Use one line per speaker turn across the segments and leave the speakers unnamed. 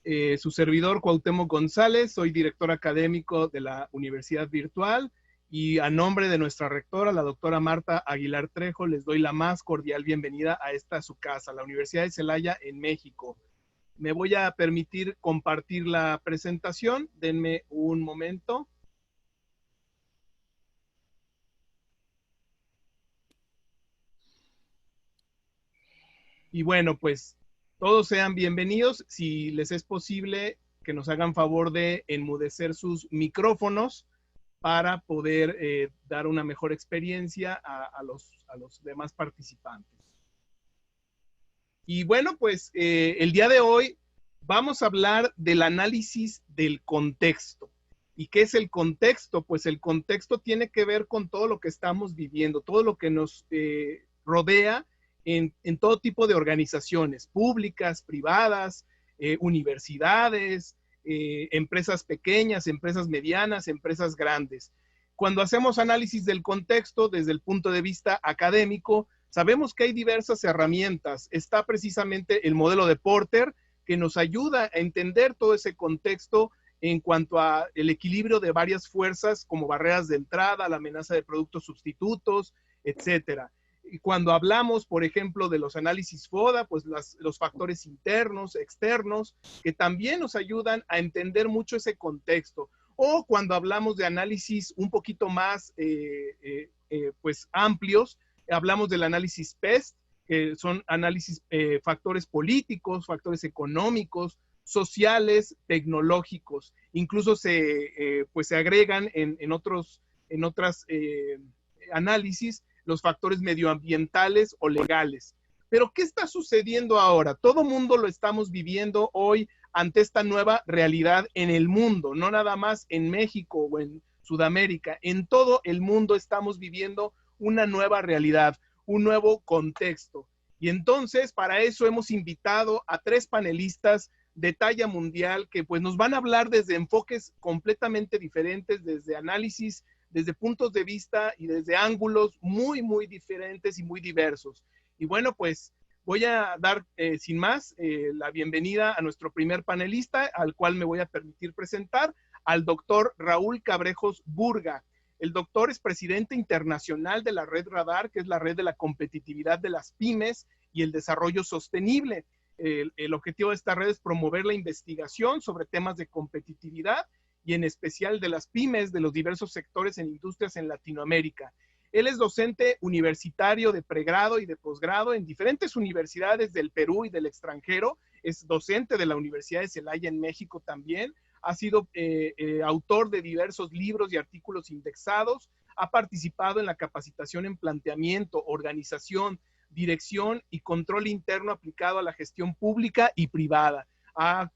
Su servidor Cuauhtémoc González, soy director académico de la Universidad Virtual y a nombre de nuestra rectora, la doctora Marta Aguilar Trejo, les doy la más cordial bienvenida a esta su casa, la Universidad de Celaya en México. Me voy a permitir compartir la presentación, denme un momento. Y bueno, pues todos sean bienvenidos. Si les es posible, que nos hagan favor de enmudecer sus micrófonos para poder dar una mejor experiencia a los demás participantes. Y bueno, pues el día de hoy vamos a hablar del análisis del contexto. ¿Y qué es el contexto? Pues el contexto tiene que ver con todo lo que estamos viviendo, todo lo que nos rodea en todo tipo de organizaciones públicas, privadas, universidades, empresas pequeñas, empresas medianas, empresas grandes. Cuando hacemos análisis del contexto desde el punto de vista académico, sabemos que hay diversas herramientas. Está precisamente el modelo de Porter, que nos ayuda a entender todo ese contexto en cuanto a el equilibrio de varias fuerzas como barreras de entrada, la amenaza de productos sustitutos, etcétera. Y cuando hablamos, por ejemplo, de los análisis FODA, pues los factores internos, externos, que también nos ayudan a entender mucho ese contexto. O cuando hablamos de análisis un poquito más pues amplios, hablamos del análisis PEST, que son análisis factores políticos, factores económicos, sociales, tecnológicos. Incluso pues se agregan en otros análisis los factores medioambientales o legales. Pero ¿qué está sucediendo ahora? Todo mundo lo estamos viviendo hoy ante esta nueva realidad en el mundo, no nada más en México o en Sudamérica. En todo el mundo estamos viviendo una nueva realidad, un nuevo contexto. Y entonces, para eso hemos invitado a 3 panelistas de talla mundial que pues nos van a hablar desde enfoques completamente diferentes, desde análisis, desde puntos de vista y desde ángulos muy, muy diferentes y muy diversos. Y bueno, pues voy a dar sin más la bienvenida a nuestro primer panelista, al cual me voy a permitir presentar, al doctor Raúl Cabrejos Burga. El doctor es presidente internacional de la Red Radar, que es la red de la competitividad de las pymes y el desarrollo sostenible. El objetivo de esta red es promover la investigación sobre temas de competitividad y en especial de las pymes de los diversos sectores en industrias en Latinoamérica. Él es docente universitario de pregrado y de posgrado en diferentes universidades del Perú y del extranjero. Es docente de la Universidad de Celaya en México también. Ha sido autor de diversos libros y artículos indexados. Ha participado en la capacitación en planteamiento, organización, dirección y control interno aplicado a la gestión pública y privada. Ha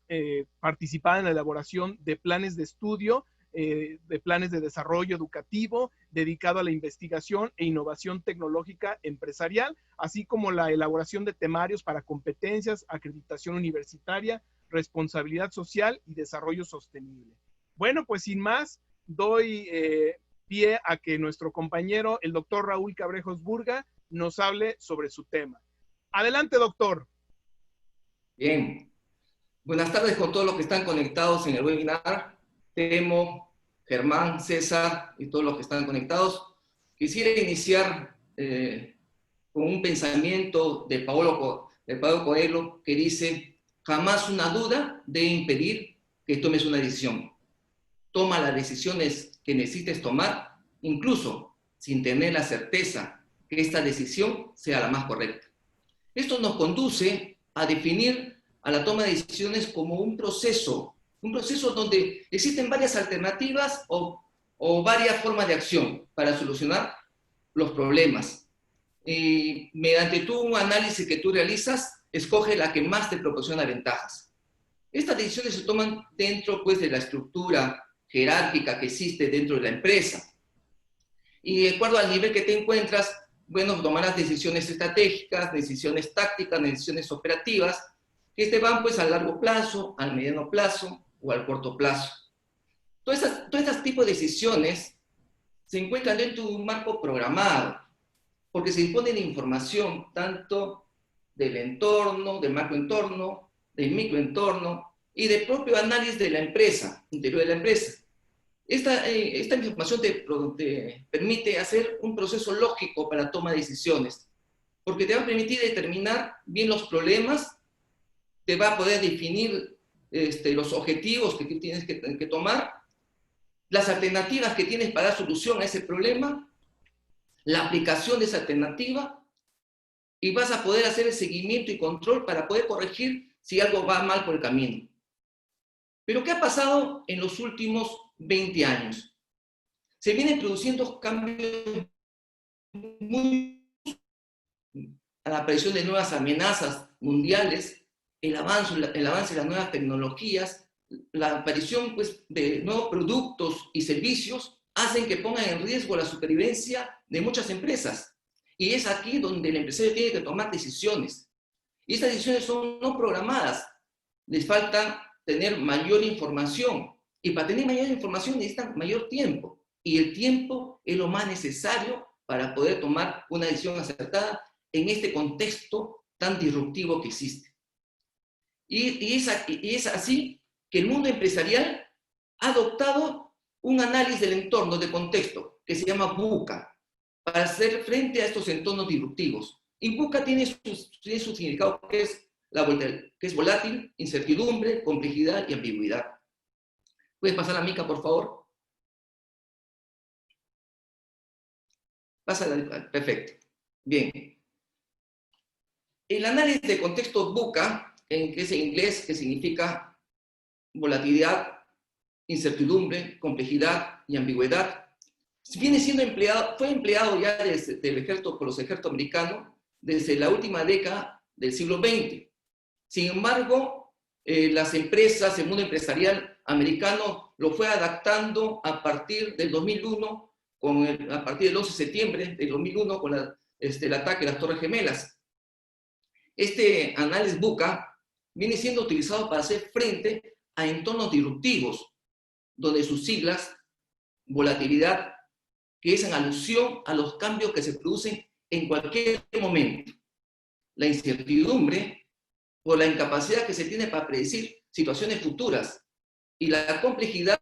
participado en la elaboración de planes de estudio, de planes de desarrollo educativo dedicado a la investigación e innovación tecnológica empresarial, así como la elaboración de temarios para competencias, acreditación universitaria, responsabilidad social y desarrollo sostenible. Bueno, pues sin más, doy pie a que nuestro compañero, el doctor Raúl Cabrejos Burga, nos hable sobre su tema. Adelante, doctor.
Bien. Buenas tardes con todos los que están conectados en el webinar. Temo, Germán, César y todos los que están conectados. Quisiera iniciar con un pensamiento de Paulo Coelho que dice: jamás una duda debe impedir que tomes una decisión. Toma las decisiones que necesites tomar, incluso sin tener la certeza que esta decisión sea la más correcta. Esto nos conduce a definir a la toma de decisiones como un proceso donde existen varias alternativas o varias formas de acción para solucionar los problemas. Mediante un análisis que tú realizas, escoge la que más te proporciona ventajas. Estas decisiones se toman dentro, pues, de la estructura jerárquica que existe dentro de la empresa. Y de acuerdo al nivel que te encuentras, bueno, tomarás decisiones estratégicas, decisiones tácticas, decisiones operativas, que te van pues a largo plazo, al mediano plazo o al corto plazo. Todos estos tipos de decisiones se encuentran dentro de un marco programado, porque se dispone de información tanto del entorno, del macroentorno, del microentorno, y de propio análisis de la empresa, interior de la empresa. Esta información te permite hacer un proceso lógico para la toma de decisiones, porque te va a permitir determinar bien los problemas, te va a poder definir los objetivos que tienes que tomar, las alternativas que tienes para dar solución a ese problema, la aplicación de esa alternativa, y vas a poder hacer el seguimiento y control para poder corregir si algo va mal por el camino. Pero ¿qué ha pasado en los últimos 20 años? Se vienen produciendo cambios muy a la aparición de nuevas amenazas mundiales, el avance de las nuevas tecnologías, la aparición pues, de nuevos productos y servicios hacen que pongan en riesgo la supervivencia de muchas empresas. Y es aquí donde el empresario tiene que tomar decisiones. Y estas decisiones son no programadas. Les falta tener mayor información. Y para tener mayor información necesitan mayor tiempo. Y el tiempo es lo más necesario para poder tomar una decisión acertada en este contexto tan disruptivo que existe. Y es así que el mundo empresarial ha adoptado un análisis del entorno, de contexto, que se llama VUCA, para hacer frente a estos entornos disruptivos. Y VUCA tiene su significado, que es volátil, incertidumbre, complejidad y ambigüedad. ¿Puedes pasar la mica, por favor? Pásala, perfecto. Bien. El análisis de contexto VUCA, que es en inglés, que significa volatilidad, incertidumbre, complejidad y ambigüedad, viene siendo fue empleado ya por los ejércitos americanos desde la última década del siglo XX. Sin embargo, las empresas, el mundo empresarial americano lo fue adaptando a partir del 2001, a partir del 11 de septiembre del 2001, con el ataque a las Torres Gemelas. Este análisis VUCA viene siendo utilizado para hacer frente a entornos disruptivos, donde sus siglas, volatilidad, que es en alusión a los cambios que se producen en cualquier momento. La incertidumbre, por la incapacidad que se tiene para predecir situaciones futuras. Y la complejidad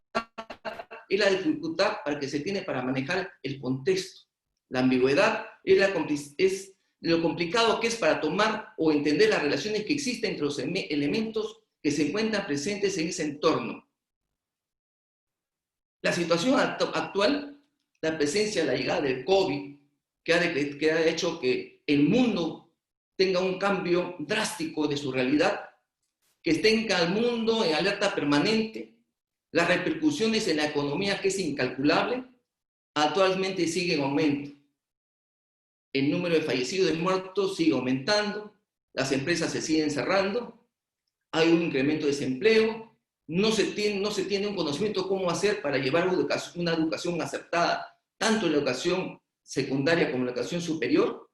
es la dificultad que se tiene para manejar el contexto. La ambigüedad es lo complicado que es para tomar o entender las relaciones que existen entre los elementos que se encuentran presentes en ese entorno. La situación actual, la presencia, la llegada del COVID, que ha hecho que el mundo tenga un cambio drástico de su realidad, que tenga al mundo en alerta permanente, las repercusiones en la economía, que es incalculable, actualmente sigue en aumento. El número de fallecidos y muertos sigue aumentando, las empresas se siguen cerrando, hay un incremento de desempleo, no se tiene un conocimiento de cómo hacer para llevar una educación acertada, tanto en la educación secundaria como en la educación superior,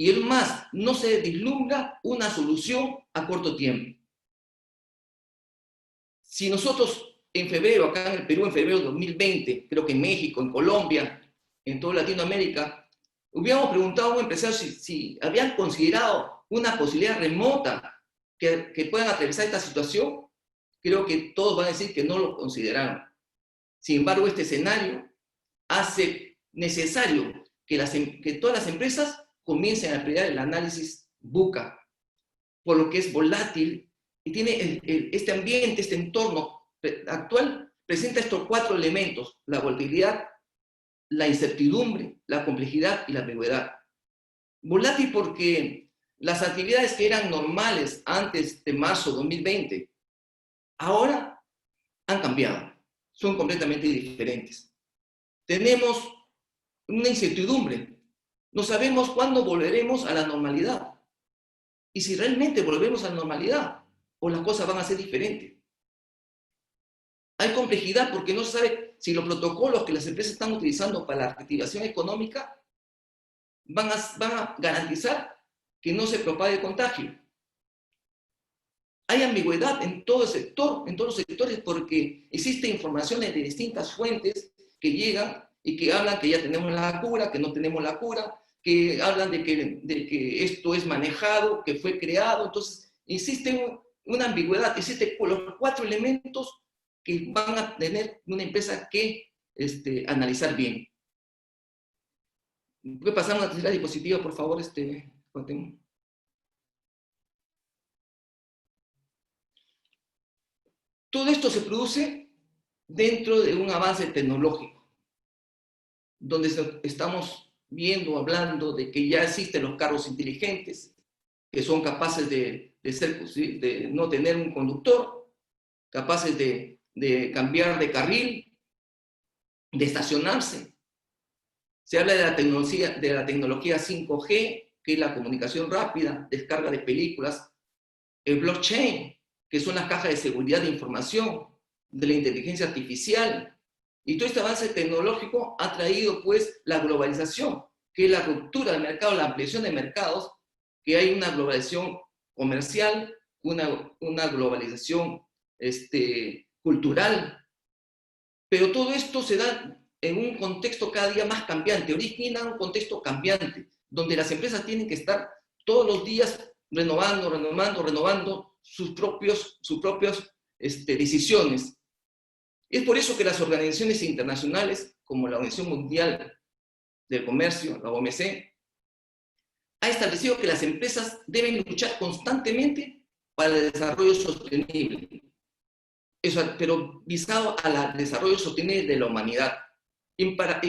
y es más, no se vislumbra una solución a corto tiempo. Si nosotros en febrero, acá en el Perú, en febrero de 2020, creo que en México, en Colombia, en toda Latinoamérica, hubiéramos preguntado a un empresario si habían considerado una posibilidad remota que puedan atravesar esta situación, creo que todos van a decir que no lo consideraron. Sin embargo, este escenario hace necesario que todas las empresas comiencen a aplicar el análisis VUCA, por lo que es volátil y tiene este ambiente, este entorno actual, presenta estos 4 elementos: la volatilidad, la incertidumbre, la complejidad y la ambigüedad. Volátil porque las actividades que eran normales antes de marzo de 2020, ahora han cambiado, son completamente diferentes. Tenemos una incertidumbre, no sabemos cuándo volveremos a la normalidad y si realmente volvemos a la normalidad o las cosas van a ser diferentes. Hay complejidad porque no se sabe si los protocolos que las empresas están utilizando para la activación económica van a garantizar que no se propague el contagio. Hay ambigüedad en todo el sector, en todos los sectores, porque existen informaciones de distintas fuentes que llegan y que hablan que ya tenemos la cura, que no tenemos la cura, que hablan de que esto es manejado, que fue creado. Entonces, existe una ambigüedad. Existen los 4 elementos que van a tener una empresa que analizar bien. ¿Puede pasar una tercera diapositiva, por favor, Juan? Todo esto se produce dentro de un avance tecnológico, donde estamos viendo, hablando de que ya existen los carros inteligentes, que son capaces de no tener un conductor, capaces de cambiar de carril, de estacionarse. Se habla de la tecnología 5G, que es la comunicación rápida, descarga de películas, el blockchain, que son las cajas de seguridad de información, de la inteligencia artificial. Y todo este avance tecnológico ha traído, pues, la globalización, que es la ruptura del mercado, la ampliación de mercados, que hay una globalización comercial, una globalización cultural. Pero todo esto se da en un contexto cada día más cambiante, origina un contexto cambiante, donde las empresas tienen que estar todos los días renovando sus propias decisiones. Es por eso que las organizaciones internacionales, como la Organización Mundial del Comercio, la OMC, ha establecido que las empresas deben luchar constantemente para el desarrollo sostenible, pero visado al desarrollo sostenible de la humanidad. Y para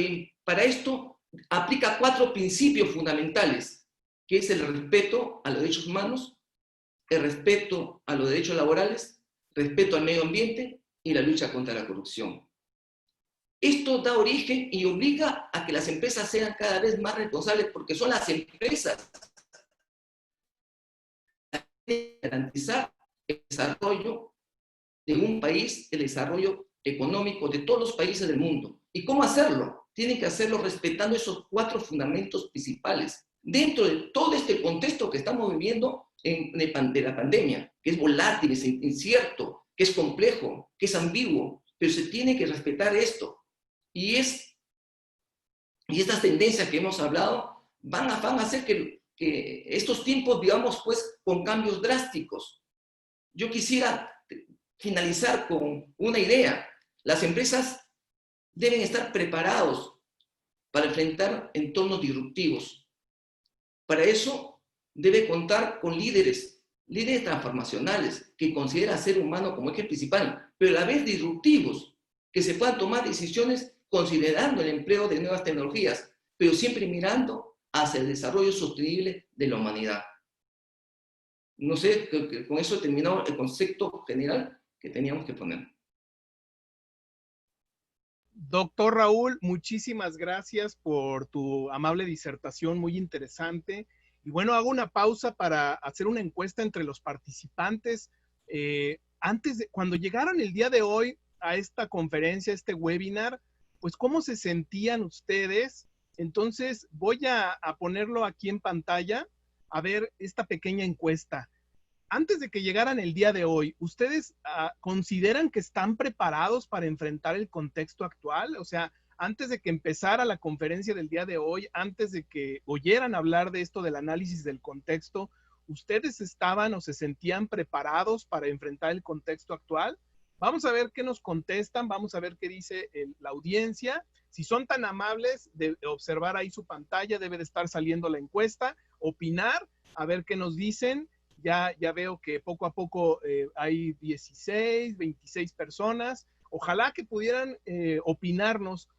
esto aplica 4 principios fundamentales, que es el respeto a los derechos humanos, el respeto a los derechos laborales, respeto al medio ambiente y la lucha contra la corrupción. Esto da origen y obliga a que las empresas sean cada vez más responsables, porque son las empresas que garantizar el desarrollo de un país, el desarrollo económico de todos los países del mundo. ¿Y cómo hacerlo? Tienen que hacerlo respetando esos 4 fundamentos principales. Dentro de todo este contexto que estamos viviendo de la pandemia, que es volátil, es incierto, que es complejo, que es ambiguo, pero se tiene que respetar esto. Y estas tendencias que hemos hablado van a hacer que estos tiempos vivamos, pues, con cambios drásticos. Yo quisiera finalizar con una idea. Las empresas deben estar preparados para enfrentar entornos disruptivos. Para eso debe contar con líderes transformacionales que consideran al ser humano como eje principal, pero a la vez disruptivos, que se puedan tomar decisiones considerando el empleo de nuevas tecnologías, pero siempre mirando hacia el desarrollo sostenible de la humanidad. No sé, con eso he terminado el concepto general que teníamos que poner.
Doctor Raúl, muchísimas gracias por tu amable disertación, muy interesante. Y bueno, hago una pausa para hacer una encuesta entre los participantes. Cuando llegaron el día de hoy a esta conferencia, a este webinar, pues ¿cómo se sentían ustedes? Entonces voy a ponerlo aquí en pantalla, a ver esta pequeña encuesta. Antes de que llegaran el día de hoy, ¿ustedes consideran que están preparados para enfrentar el contexto actual? O sea, antes de que empezara la conferencia del día de hoy, antes de que oyeran hablar de esto del análisis del contexto, ¿ustedes estaban o se sentían preparados para enfrentar el contexto actual? Vamos a ver qué nos contestan, vamos a ver qué dice la audiencia. Si son tan amables de observar ahí su pantalla, debe de estar saliendo la encuesta, opinar, a ver qué nos dicen. Ya veo que poco a poco hay 16, 26 personas. Ojalá que pudieran opinarnos.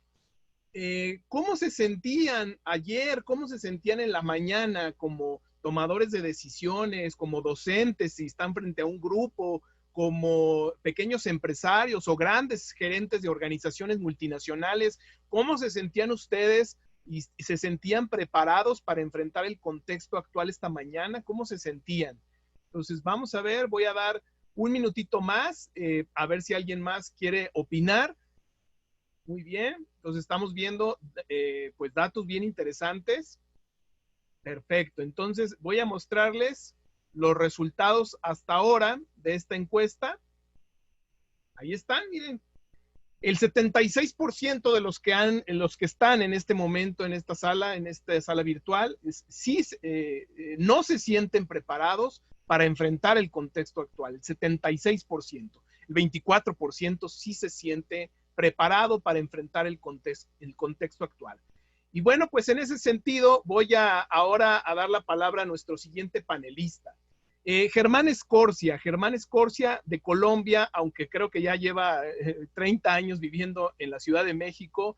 ¿Cómo se sentían ayer? ¿Cómo se sentían en la mañana como tomadores de decisiones, como docentes, si están frente a un grupo, como pequeños empresarios o grandes gerentes de organizaciones multinacionales? ¿Cómo se sentían ustedes y se sentían preparados para enfrentar el contexto actual esta mañana? ¿Cómo se sentían? Entonces, vamos a ver, voy a dar un minutito más, a ver si alguien más quiere opinar. Muy bien, entonces estamos viendo pues datos bien interesantes. Perfecto, entonces voy a mostrarles los resultados hasta ahora de esta encuesta. Ahí están, miren. El 76% de los que están en este momento en esta sala virtual, sí, no se sienten preparados para enfrentar el contexto actual, el 76%. El 24% sí se siente preparado para enfrentar el contexto actual. Y bueno, pues en ese sentido voy ahora a dar la palabra a nuestro siguiente panelista. Germán Escorcia de Colombia, aunque creo que ya lleva 30 años viviendo en la Ciudad de México,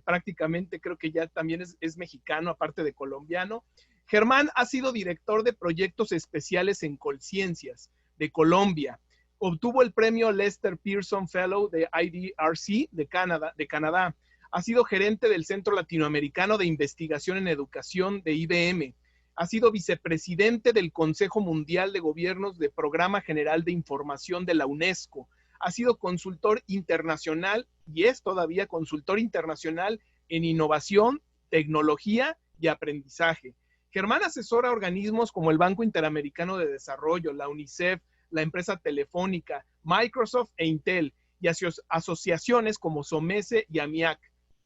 prácticamente creo que ya también es mexicano, aparte de colombiano. Germán ha sido director de proyectos especiales en Colciencias de Colombia. Obtuvo el premio Lester Pearson Fellow de IDRC de Canadá. Ha sido gerente del Centro Latinoamericano de Investigación en Educación de IBM. Ha sido vicepresidente del Consejo Mundial de Gobiernos de Programa General de Información de la UNESCO. Ha sido consultor internacional y es todavía consultor internacional en innovación, tecnología y aprendizaje. Germán asesora organismos como el Banco Interamericano de Desarrollo, la UNICEF, la empresa Telefónica, Microsoft e Intel, y asociaciones como SOMESE y AMIAC.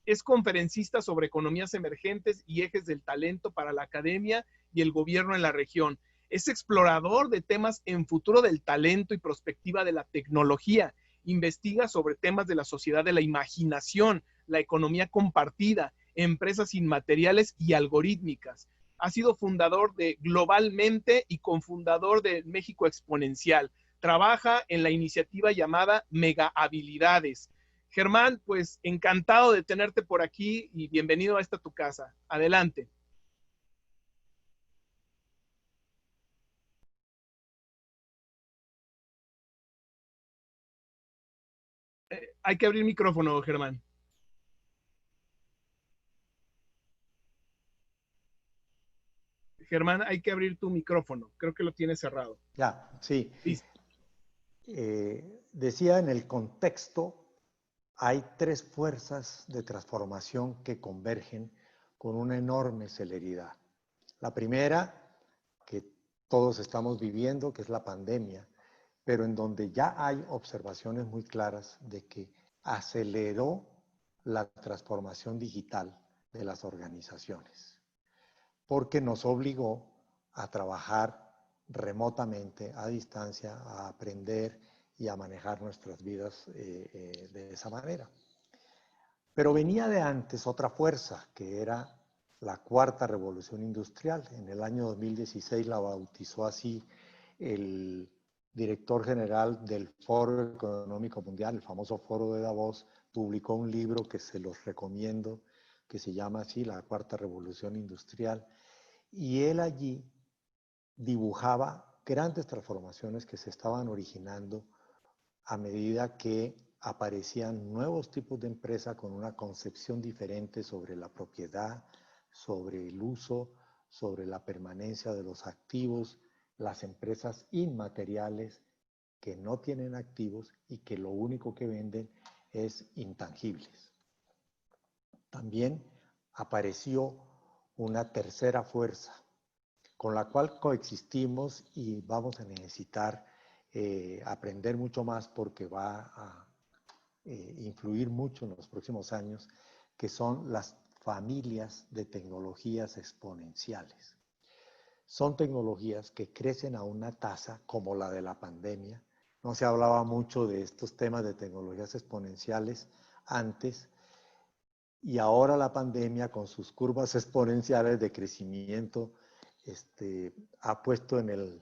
Es conferencista sobre economías emergentes y ejes del talento para la academia y el gobierno en la región. Es explorador de temas en futuro del talento y perspectiva de la tecnología. Investiga sobre temas de la sociedad de la imaginación, la economía compartida, empresas inmateriales y algorítmicas. Ha sido fundador de Globalmente y cofundador de México Exponencial. Trabaja en la iniciativa llamada Mega Habilidades. Germán, pues encantado de tenerte por aquí y bienvenido a esta tu casa. Adelante. Hay que abrir micrófono, Germán. Germán, hay que abrir tu micrófono. Creo que lo tienes cerrado.
Ya, sí.
Listo.
Decía, en el contexto hay tres fuerzas de transformación que convergen con una enorme celeridad. La primera, que todos estamos viviendo, que es la pandemia, pero en donde ya hay observaciones muy claras de que aceleró la transformación digital de las organizaciones, porque nos obligó a trabajar remotamente, a distancia, a aprender y a manejar nuestras vidas de esa manera. Pero venía de antes otra fuerza, que era la cuarta revolución industrial. En el año 2016 la bautizó así el director general del Foro Económico Mundial, el famoso Foro de Davos, publicó un libro que se los recomiendo, que se llama así, La Cuarta Revolución Industrial, y él allí dibujaba grandes transformaciones que se estaban originando a medida que aparecían nuevos tipos de empresa con una concepción diferente sobre la propiedad, sobre el uso, sobre la permanencia de los activos, las empresas inmateriales que no tienen activos y que lo único que venden es intangibles. También apareció una tercera fuerza con la cual coexistimos y vamos a necesitar aprender mucho más porque va a influir mucho en los próximos años, que son las familias de tecnologías exponenciales. Son tecnologías que crecen a una tasa como la de la pandemia. No se hablaba mucho de estos temas de tecnologías exponenciales antes, y ahora la pandemia, con sus curvas exponenciales de crecimiento, ha puesto en el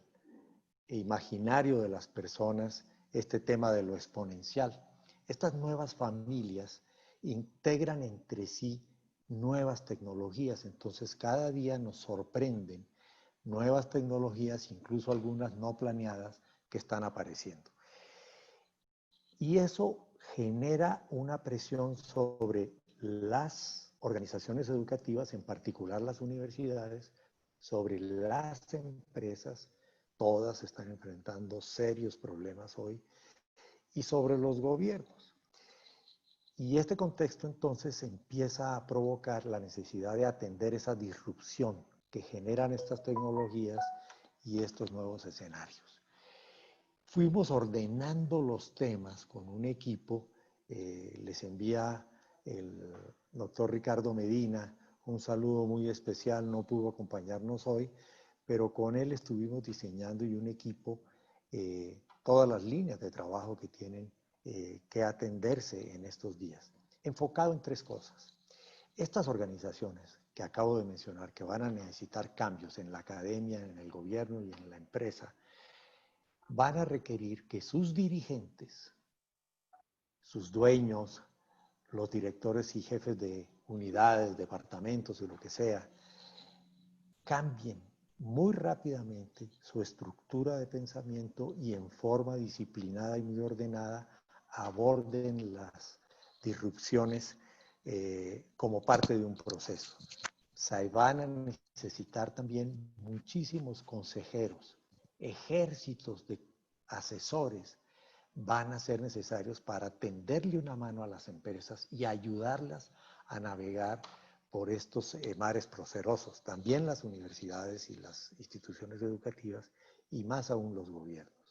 imaginario de las personas este tema de lo exponencial. Estas nuevas familias integran entre sí nuevas tecnologías, entonces cada día nos sorprenden nuevas tecnologías, incluso algunas no planeadas, que están apareciendo. Y eso genera una presión sobre las organizaciones educativas, en particular las universidades, sobre las empresas. Todas están enfrentando serios problemas hoy, y sobre los gobiernos. Y este contexto entonces empieza a provocar la necesidad de atender esa disrupción que generan estas tecnologías y estos nuevos escenarios. Fuimos ordenando los temas con un equipo, les envía el doctor Ricardo Medina un saludo muy especial, no pudo acompañarnos hoy, pero con él estuvimos diseñando y un equipo todas las líneas de trabajo que tienen que atenderse en estos días, enfocado en tres cosas. Estas organizaciones que acabo de mencionar, que van a necesitar cambios en la academia, en el gobierno y en la empresa, van a requerir que sus dirigentes, sus dueños, los directores y jefes de unidades, departamentos y lo que sea, cambien muy rápidamente su estructura de pensamiento y en forma disciplinada y muy ordenada aborden las disrupciones como parte de un proceso. Se van a necesitar también muchísimos consejeros, ejércitos de asesores van a ser necesarios para tenderle una mano a las empresas y ayudarlas a navegar por estos mares procerosos, también las universidades y las instituciones educativas y más aún los gobiernos.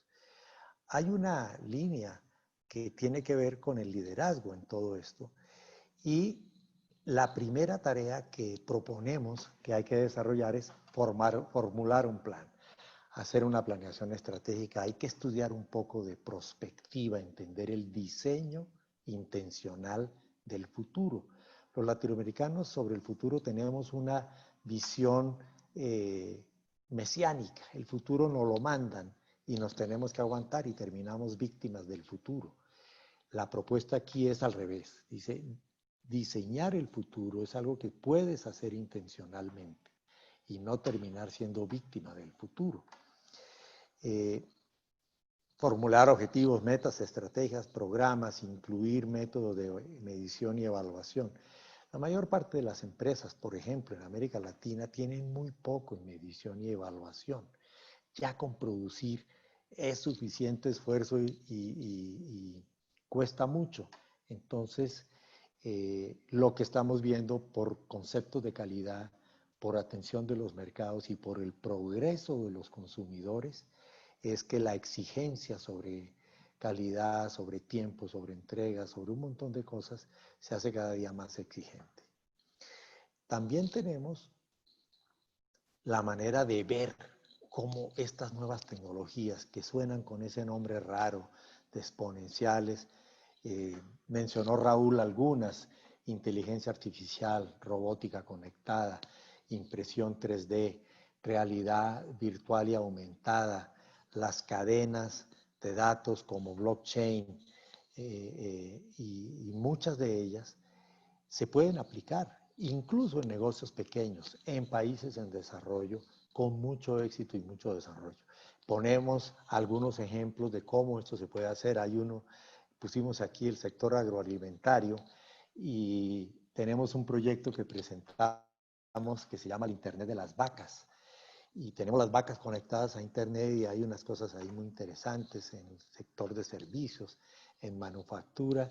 Hay una línea que tiene que ver con el liderazgo en todo esto y la primera tarea que proponemos que hay que desarrollar es formular un plan, hacer una planeación estratégica. Hay que estudiar un poco de prospectiva, entender el diseño intencional del futuro. Los latinoamericanos sobre el futuro tenemos una visión mesiánica. El futuro nos lo mandan y nos tenemos que aguantar y terminamos víctimas del futuro. La propuesta aquí es al revés. Dice, diseñar el futuro es algo que puedes hacer intencionalmente y no terminar siendo víctima del futuro. Formular objetivos, metas, estrategias, programas, incluir métodos de medición y evaluación. La mayor parte de las empresas, por ejemplo, en América Latina, tienen muy poco en medición y evaluación. Ya con producir es suficiente esfuerzo y cuesta mucho. Entonces, lo que estamos viendo por conceptos de calidad, por atención de los mercados y por el progreso de los consumidores, es que la exigencia sobre calidad, sobre tiempo, sobre entrega, sobre un montón de cosas, se hace cada día más exigente. También tenemos la manera de ver cómo estas nuevas tecnologías que suenan con ese nombre raro de exponenciales, mencionó Raúl algunas, inteligencia artificial, robótica conectada, impresión 3D, realidad virtual y aumentada, las cadenas de datos como blockchain y muchas de ellas se pueden aplicar incluso en negocios pequeños, en países en desarrollo, con mucho éxito y mucho desarrollo. Ponemos algunos ejemplos de cómo esto se puede hacer. Hay uno, pusimos aquí el sector agroalimentario y tenemos un proyecto que presentamos que se llama el Internet de las Vacas. Y tenemos las vacas conectadas a Internet y hay unas cosas ahí muy interesantes en el sector de servicios, en manufactura.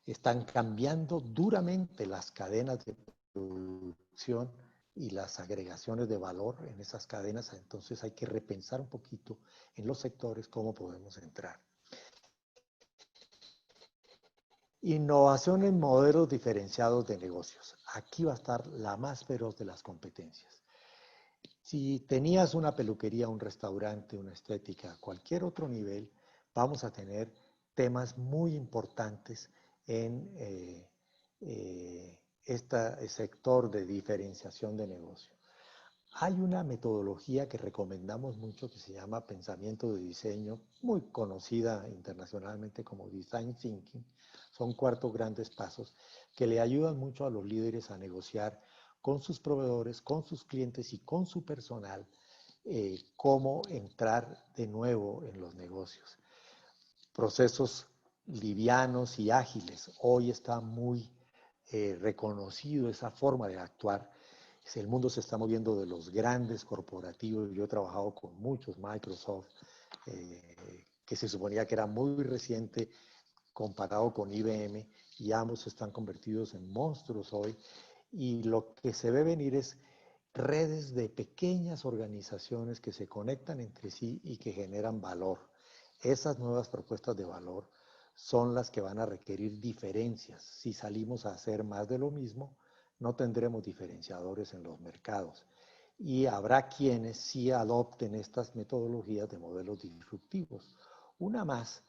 Están cambiando duramente las cadenas de producción y las agregaciones de valor en esas cadenas, entonces hay que repensar un poquito en los sectores cómo podemos entrar. Innovación en modelos diferenciados de negocios. Aquí va a estar la más feroz de las competencias. Si tenías una peluquería, un restaurante, una estética, cualquier otro nivel, vamos a tener temas muy importantes en este sector de diferenciación de negocio. Hay una metodología que recomendamos mucho que se llama pensamiento de diseño, muy conocida internacionalmente como Design Thinking. Son 4 grandes pasos que le ayudan mucho a los líderes a negociar con sus proveedores, con sus clientes y con su personal, cómo entrar de nuevo en los negocios. Procesos livianos y ágiles. Hoy está muy reconocido esa forma de actuar. El mundo se está moviendo de los grandes corporativos. Yo he trabajado con muchos, Microsoft, que se suponía que era muy reciente comparado con IBM, y ambos están convertidos en monstruos hoy. Y lo que se ve venir es redes de pequeñas organizaciones que se conectan entre sí y que generan valor. Esas nuevas propuestas de valor son las que van a requerir diferencias. Si salimos a hacer más de lo mismo, no tendremos diferenciadores en los mercados. y habrá quienes sí adopten estas metodologías de modelos disruptivos. Una más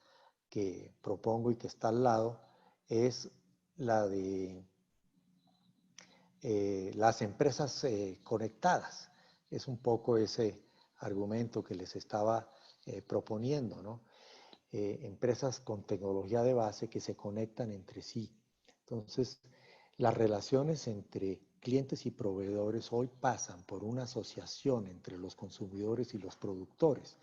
que propongo y que está al lado es la de las empresas conectadas. Es un poco ese argumento que les estaba proponiendo, ¿no? Empresas con tecnología de base que se conectan entre sí. Entonces, las relaciones entre clientes y proveedores hoy pasan por una asociación entre los consumidores y los productores.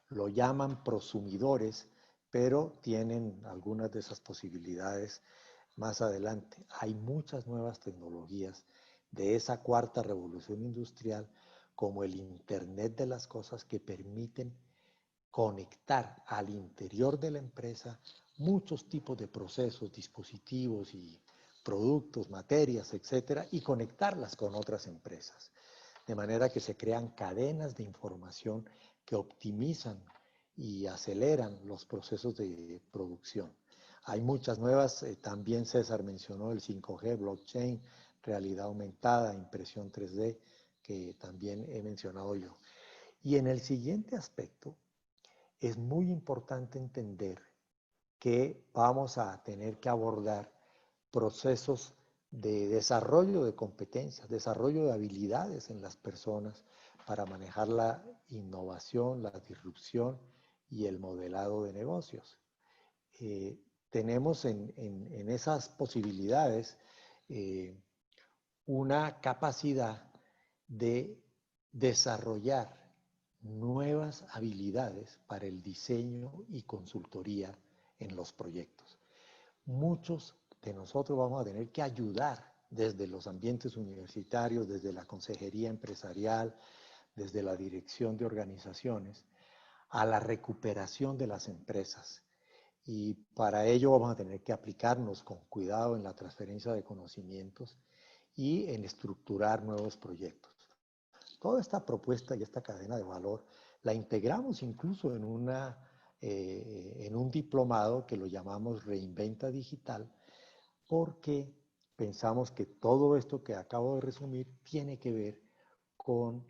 Lo llaman prosumidores, pero tienen algunas de esas posibilidades más adelante. Hay muchas nuevas tecnologías de esa cuarta revolución industrial, como el Internet de las cosas, que permiten conectar al interior de la empresa muchos tipos de procesos, dispositivos y productos, materias, etcétera, y conectarlas con otras empresas. De manera que se crean cadenas de información que optimizan y aceleran los procesos de producción. Hay muchas nuevas, también César mencionó el 5G, blockchain, realidad aumentada, impresión 3D, que también he mencionado yo. Y en el siguiente aspecto, es muy importante entender que vamos a tener que abordar procesos de desarrollo de competencias, desarrollo de habilidades en las personas para manejar la innovación, la disrupción y el modelado de negocios. Tenemos en esas posibilidades una capacidad de desarrollar nuevas habilidades para el diseño y consultoría en los proyectos. Muchos de nosotros vamos a tener que ayudar desde los ambientes universitarios, desde la consejería empresarial, desde la dirección de organizaciones, a la recuperación de las empresas. Y para ello vamos a tener que aplicarnos con cuidado en la transferencia de conocimientos y en estructurar nuevos proyectos. Toda esta propuesta y esta cadena de valor la integramos incluso en un diplomado que lo llamamos Reinventa Digital, porque pensamos que todo esto que acabo de resumir tiene que ver con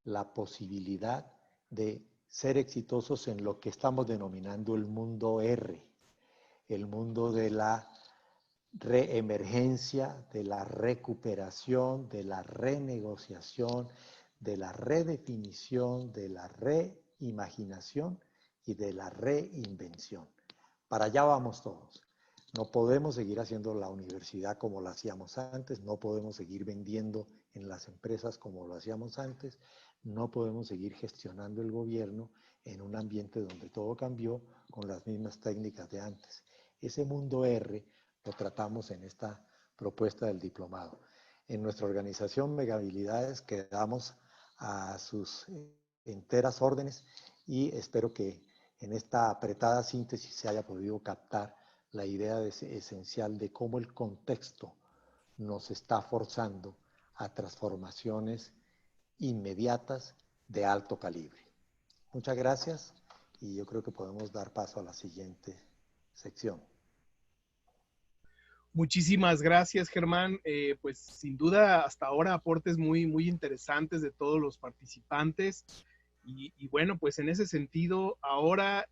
la posibilidad de ser exitosos en lo que estamos denominando el mundo R, el mundo de la reemergencia, de la recuperación, de la renegociación, de la redefinición, de la reimaginación y de la reinvención. Para allá vamos todos. No podemos seguir haciendo la universidad como lo hacíamos antes, no podemos seguir vendiendo en las empresas como lo hacíamos antes, no podemos seguir gestionando el gobierno en un ambiente donde todo cambió con las mismas técnicas de antes. Ese mundo R lo tratamos en esta propuesta del diplomado. En nuestra organización Megahabilidades quedamos a sus enteras órdenes y espero que en esta apretada síntesis se haya podido captar la idea esencial de cómo el contexto nos está forzando a transformaciones inmediatas de alto calibre. Muchas gracias y yo creo que podemos dar paso a la siguiente sección.
Muchísimas gracias, Germán. Pues sin duda hasta ahora aportes muy, muy interesantes de todos los participantes. Y bueno, pues en ese sentido, ahora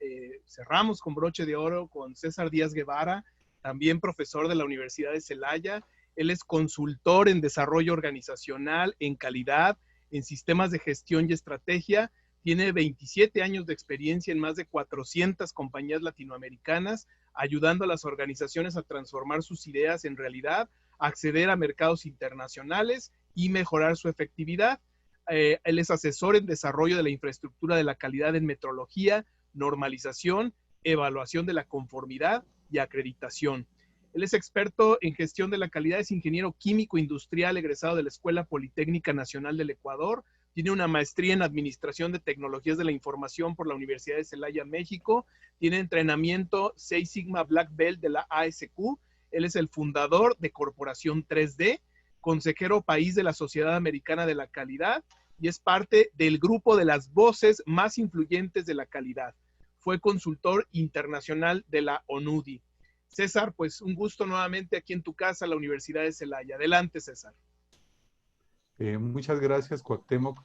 cerramos con broche de oro con César Díaz Guevara, también profesor de la Universidad de Celaya. Él es consultor en desarrollo organizacional, en calidad, en sistemas de gestión y estrategia. Tiene 27 años de experiencia en más de 400 compañías latinoamericanas, ayudando a las organizaciones a transformar sus ideas en realidad, acceder a mercados internacionales y mejorar su efectividad. Él es asesor en desarrollo de la infraestructura de la calidad en metrología, normalización, evaluación de la conformidad y acreditación. Él es experto en gestión de la calidad, es ingeniero químico industrial egresado de la Escuela Politécnica Nacional del Ecuador, tiene una maestría en Administración de Tecnologías de la Información por la Universidad de Celaya, México, tiene entrenamiento Six Sigma Black Belt de la ASQ, él es el fundador de Corporación 3D, consejero país de la Sociedad Americana de la Calidad y es parte del grupo de las voces más influyentes de la calidad. Fue consultor internacional de la ONUDI. César, pues un gusto nuevamente aquí en tu casa, la Universidad de Celaya. Adelante, César.
Muchas gracias, Cuauhtémoc.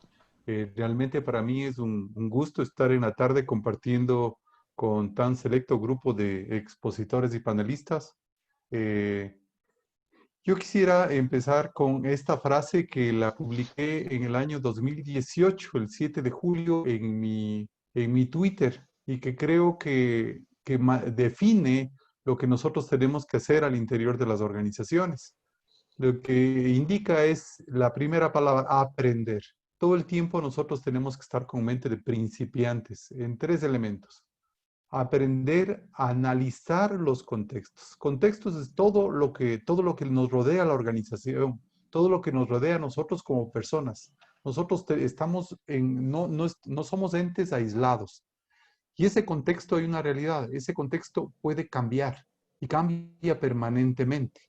Realmente para mí es un gusto estar en la tarde compartiendo con tan selecto grupo de expositores y panelistas. Eh, yo quisiera empezar con esta frase que la publiqué en el año 2018, el 7 de julio, en mi Twitter, y que creo que define lo que nosotros tenemos que hacer al interior de las organizaciones. Lo que indica es la primera palabra, aprender. Todo el tiempo nosotros tenemos que estar con mente de principiantes en tres elementos. Aprender a analizar los contextos. Contextos es todo lo que nos rodea a la organización, todo lo que nos rodea a nosotros como personas. Nosotros estamos no somos entes aislados. Y ese contexto hay una realidad, ese contexto puede cambiar y cambia permanentemente.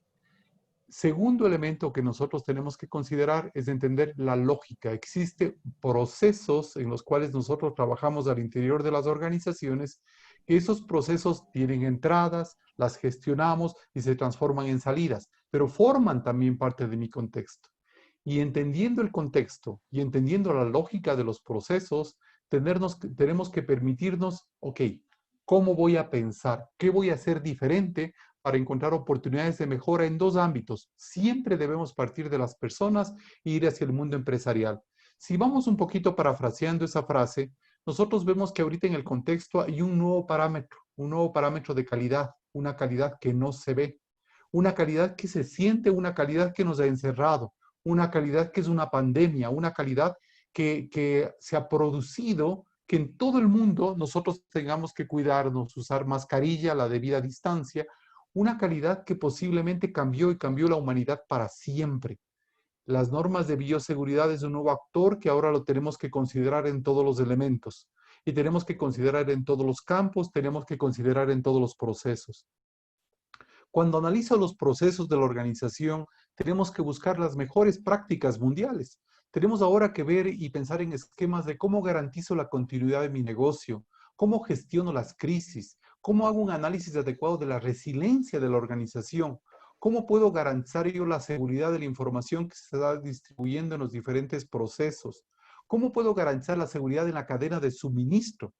Segundo elemento que nosotros tenemos que considerar es entender la lógica. Existen procesos en los cuales nosotros trabajamos al interior de las organizaciones. Esos procesos tienen entradas, las gestionamos y se transforman en salidas, pero forman también parte de mi contexto. Y entendiendo el contexto y entendiendo la lógica de los procesos, tenemos que permitirnos, ok, ¿cómo voy a pensar? ¿Qué voy a hacer diferente para encontrar oportunidades de mejora en dos ámbitos? Siempre debemos partir de las personas e ir hacia el mundo empresarial. Si vamos un poquito parafraseando esa frase, nosotros vemos que ahorita en el contexto hay un nuevo parámetro de calidad, una calidad que no se ve, una calidad que se siente, una calidad que nos ha encerrado, una calidad que es una pandemia, una calidad que se ha producido que en todo el mundo nosotros tengamos que cuidarnos, usar mascarilla, la debida distancia, una calidad que posiblemente cambió y cambió la humanidad para siempre. Las normas de bioseguridad es un nuevo actor que ahora lo tenemos que considerar en todos los elementos y tenemos que considerar en todos los campos, tenemos que considerar en todos los procesos. Cuando analizo los procesos de la organización, tenemos que buscar las mejores prácticas mundiales. Tenemos ahora que ver y pensar en esquemas de cómo garantizo la continuidad de mi negocio, cómo gestiono las crisis, cómo hago un análisis adecuado de la resiliencia de la organización, cómo puedo garantizar yo la seguridad de la información que se está distribuyendo en los diferentes procesos, cómo puedo garantizar la seguridad en la cadena de suministro.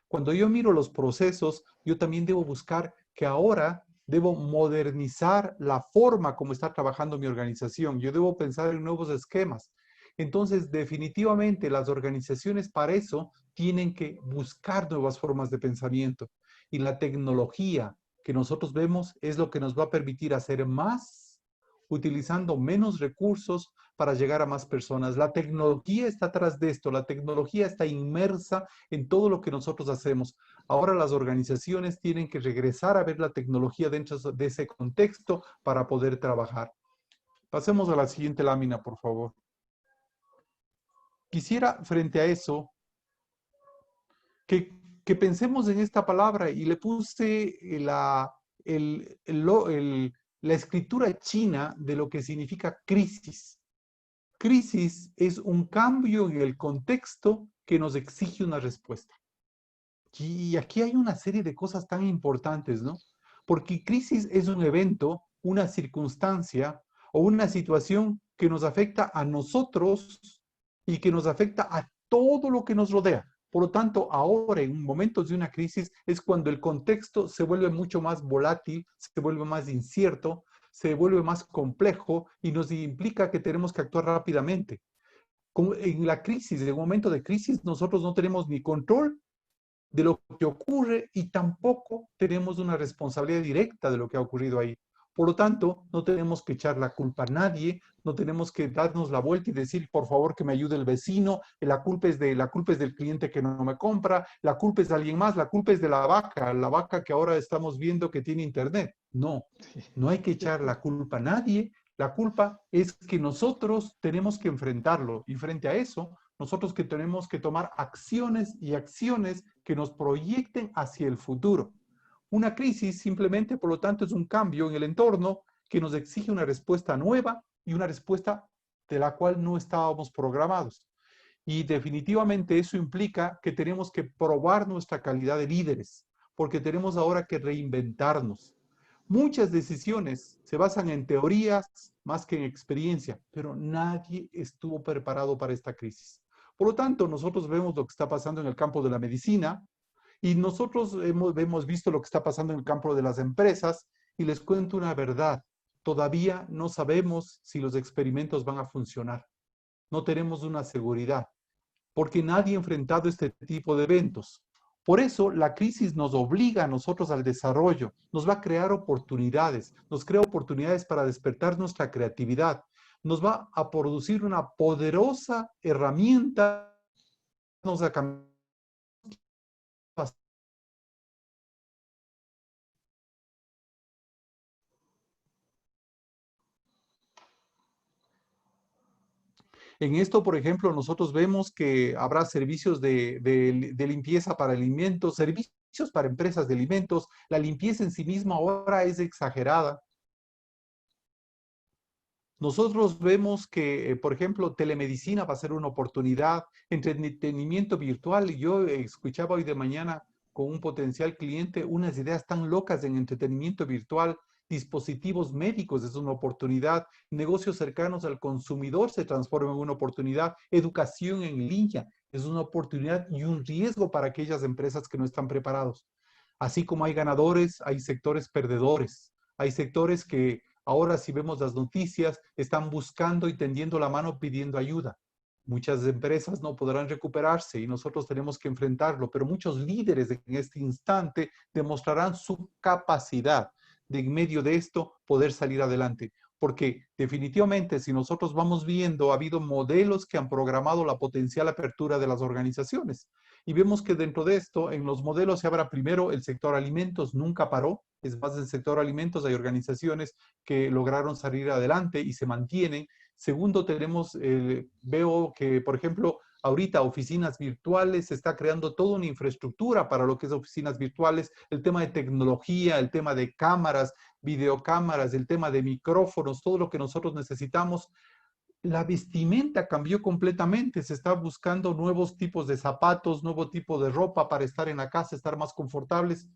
Cuando yo miro los procesos, yo también debo buscar que ahora debo modernizar la forma como está trabajando mi organización. Yo debo pensar en nuevos esquemas. Entonces, definitivamente las organizaciones para eso tienen que buscar nuevas formas de pensamiento. Y la tecnología que nosotros vemos es lo que nos va a permitir hacer más utilizando menos recursos para llegar a más personas. La tecnología está atrás de esto, la tecnología está inmersa en todo lo que nosotros hacemos. Ahora las organizaciones tienen que regresar a ver la tecnología dentro de ese contexto para poder trabajar. Pasemos a la siguiente lámina, por favor. Quisiera, frente a eso, que pensemos en esta palabra y le puse la escritura china de lo que significa crisis. Crisis es un cambio en el contexto que nos exige una respuesta. Y aquí hay una serie de cosas tan importantes, ¿no? Porque crisis es un evento, una circunstancia o una situación que nos afecta a nosotros y que nos afecta a todo lo que nos rodea. Por lo tanto, ahora en momentos de una crisis es cuando el contexto se vuelve mucho más volátil, se vuelve más incierto, se vuelve más complejo y nos implica que tenemos que actuar rápidamente. Como en la crisis, en un momento de crisis, nosotros no tenemos ni control de lo que ocurre y tampoco tenemos una responsabilidad directa de lo que ha ocurrido ahí. Por lo tanto, no tenemos que echar la culpa a nadie, no tenemos que darnos la vuelta y decir, por favor, que me ayude el vecino, la culpa es del cliente que no me compra, la culpa es de alguien más, la culpa es de la vaca que ahora estamos viendo que tiene internet. No, no hay que echar la culpa a nadie, la culpa es que nosotros tenemos que enfrentarlo y frente a eso, nosotros que tenemos que tomar acciones y acciones que nos proyecten hacia el futuro. Una crisis simplemente, por lo tanto, es un cambio en el entorno que nos exige una respuesta nueva y una respuesta de la cual no estábamos programados. Y definitivamente eso implica que tenemos que probar nuestra calidad de líderes, porque tenemos ahora que reinventarnos. Muchas decisiones se basan en teorías más que en experiencia, pero nadie estuvo preparado para esta crisis. Por lo tanto, nosotros vemos lo que está pasando en el campo de la medicina y nosotros hemos visto lo que está pasando en el campo de las empresas y les cuento una verdad. Todavía no sabemos si los experimentos van a funcionar. No tenemos una seguridad porque nadie ha enfrentado este tipo de eventos. Por eso la crisis nos obliga a nosotros al desarrollo, nos va a crear oportunidades, nos crea oportunidades para despertar nuestra creatividad, nos va a producir una poderosa herramienta, nos va a En esto, por ejemplo, nosotros vemos que habrá servicios de limpieza para alimentos, servicios para empresas de alimentos. La limpieza en sí misma ahora es exagerada. Nosotros vemos que, por ejemplo, telemedicina va a ser una oportunidad, entretenimiento virtual. Yo escuchaba hoy de mañana con un potencial cliente unas ideas tan locas en entretenimiento virtual, dispositivos médicos es una oportunidad, negocios cercanos al consumidor se transforman en una oportunidad, educación en línea es una oportunidad y un riesgo para aquellas empresas que no están preparados. Así como hay ganadores, hay sectores perdedores, hay sectores que ahora, si vemos las noticias, están buscando y tendiendo la mano pidiendo ayuda. Muchas empresas no podrán recuperarse y nosotros tenemos que enfrentarlo, pero muchos líderes en este instante demostrarán su capacidad de en medio de esto poder salir adelante. Porque definitivamente si nosotros vamos viendo, ha habido modelos que han programado la potencial apertura de las organizaciones. Y vemos que dentro de esto, en los modelos se habla primero el sector alimentos, nunca paró. Es más, del sector alimentos hay organizaciones que lograron salir adelante y se mantienen. Segundo, veo que, por ejemplo, ahorita oficinas virtuales, se está creando toda una infraestructura para lo que es oficinas virtuales, el tema de tecnología, el tema de cámaras, videocámaras, el tema de micrófonos, todo lo que nosotros necesitamos. La vestimenta cambió completamente, se está buscando nuevos tipos de zapatos, nuevo tipo de ropa para estar en la casa, estar más confortables.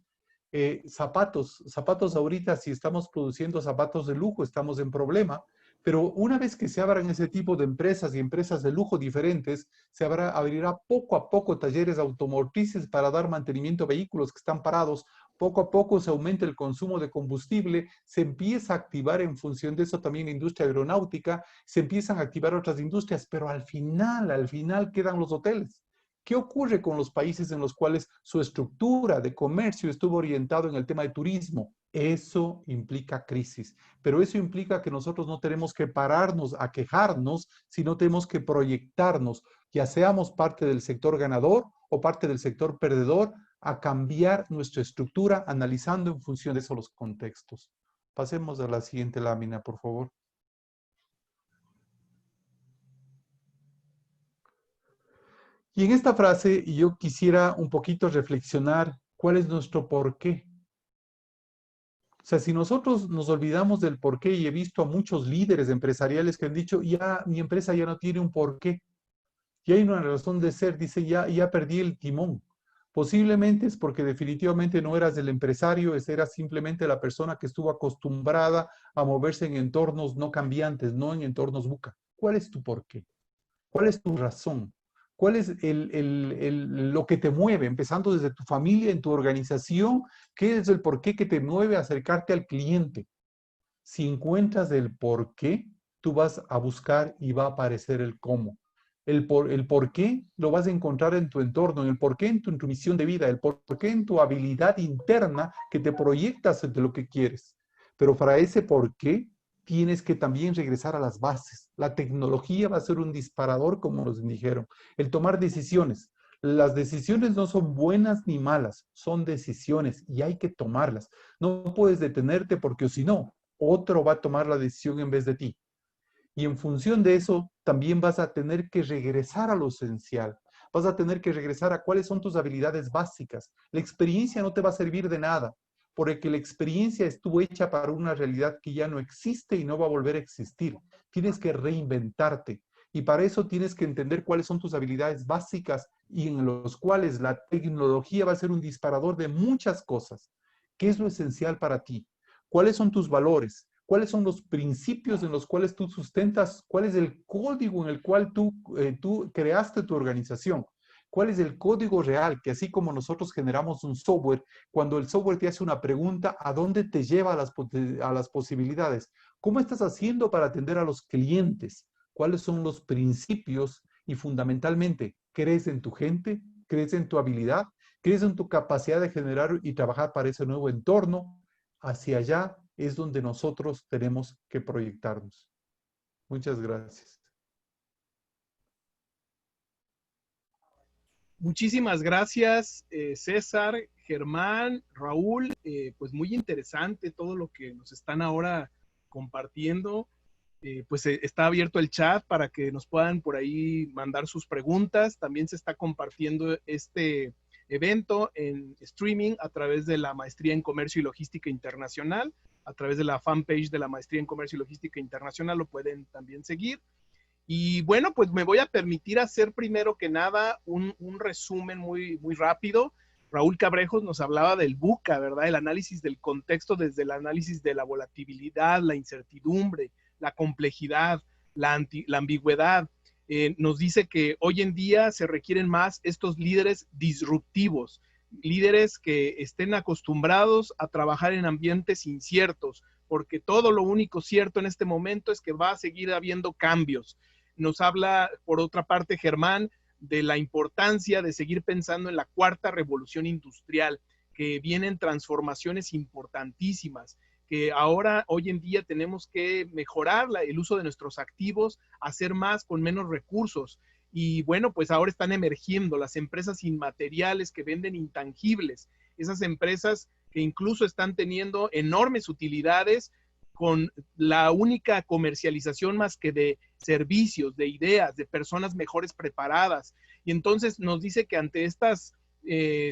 Zapatos ahorita, si estamos produciendo zapatos de lujo, estamos en problema, pero una vez que se abran ese tipo de empresas y empresas de lujo diferentes, abrirá poco a poco talleres automotrices para dar mantenimiento a vehículos que están parados, poco a poco se aumenta el consumo de combustible, se empieza a activar en función de eso también la industria aeronáutica, se empiezan a activar otras industrias, pero al final quedan los hoteles. ¿Qué ocurre con los países en los cuales su estructura de comercio estuvo orientado en el tema de turismo? Eso implica crisis, pero eso implica que nosotros no tenemos que pararnos a quejarnos, sino tenemos que proyectarnos, ya seamos parte del sector ganador o parte del sector perdedor, a cambiar nuestra estructura analizando en función de eso los contextos. Pasemos a la siguiente lámina, por favor. Y en esta frase yo quisiera un poquito reflexionar cuál es nuestro porqué. O sea, si nosotros nos olvidamos del porqué, y he visto a muchos líderes empresariales que han dicho, ya mi empresa ya no tiene un porqué, ya hay una razón de ser, dice, ya perdí el timón. Posiblemente es porque definitivamente no eras el empresario, eras simplemente la persona que estuvo acostumbrada a moverse en entornos no cambiantes, no en entornos buca. ¿Cuál es tu porqué? ¿Cuál es tu razón? ¿Cuál es lo que te mueve? Empezando desde tu familia, en tu organización, ¿qué es el porqué que te mueve a acercarte al cliente? Si encuentras el porqué, tú vas a buscar y va a aparecer el cómo. El por qué lo vas a encontrar en tu entorno, el por qué en tu misión de vida, el por qué en tu habilidad interna que te proyectas de lo que quieres. Pero para ese por qué tienes que también regresar a las bases. La tecnología va a ser un disparador, como nos dijeron. El tomar decisiones. Las decisiones no son buenas ni malas, son decisiones y hay que tomarlas. No puedes detenerte porque si no, otro va a tomar la decisión en vez de ti. Y en función de eso, también vas a tener que regresar a lo esencial. Vas a tener que regresar a cuáles son tus habilidades básicas. La experiencia no te va a servir de nada, porque la experiencia estuvo hecha para una realidad que ya no existe y no va a volver a existir. Tienes que reinventarte. Y para eso tienes que entender cuáles son tus habilidades básicas y en los cuales la tecnología va a ser un disparador de muchas cosas. ¿Qué es lo esencial para ti? ¿Cuáles son tus valores? ¿Cuáles son los principios en los cuales tú sustentas? ¿Cuál es el código en el cual tú creaste tu organización? ¿Cuál es el código real? Que así como nosotros generamos un software, cuando el software te hace una pregunta, ¿a dónde te lleva a las posibilidades? ¿Cómo estás haciendo para atender a los clientes? ¿Cuáles son los principios? Y fundamentalmente, ¿crees en tu gente? ¿Crees en tu habilidad? ¿Crees en tu capacidad de generar y trabajar para ese nuevo entorno? Hacia allá es donde nosotros tenemos que proyectarnos. Muchas gracias.
Muchísimas gracias, César, Germán, Raúl. Pues muy interesante todo lo que nos están ahora compartiendo. Pues está abierto el chat para que nos puedan por ahí mandar sus preguntas. También se está compartiendo este evento en streaming a través de la Maestría en Comercio y Logística Internacional, a través de la fanpage de la Maestría en Comercio y Logística Internacional, lo pueden también seguir. Y bueno, pues me voy a permitir hacer primero que nada un resumen muy rápido. Raúl Cabrejos nos hablaba del VUCA, ¿verdad? El análisis del contexto desde el análisis de la volatilidad, la incertidumbre, la complejidad, la ambigüedad. Nos dice que hoy en día se requieren más estos líderes disruptivos, líderes que estén acostumbrados a trabajar en ambientes inciertos, porque todo lo único cierto en este momento es que va a seguir habiendo cambios. Nos habla, por otra parte, Germán, de la importancia de seguir pensando en la cuarta revolución industrial, que vienen transformaciones importantísimas, que ahora, hoy en día, tenemos que mejorar el uso de nuestros activos, hacer más con menos recursos. Y bueno, pues ahora están emergiendo las empresas inmateriales que venden intangibles, esas empresas que incluso están teniendo enormes utilidades con la única comercialización más que de servicios, de ideas, de personas mejores preparadas. Y entonces nos dice que ante estas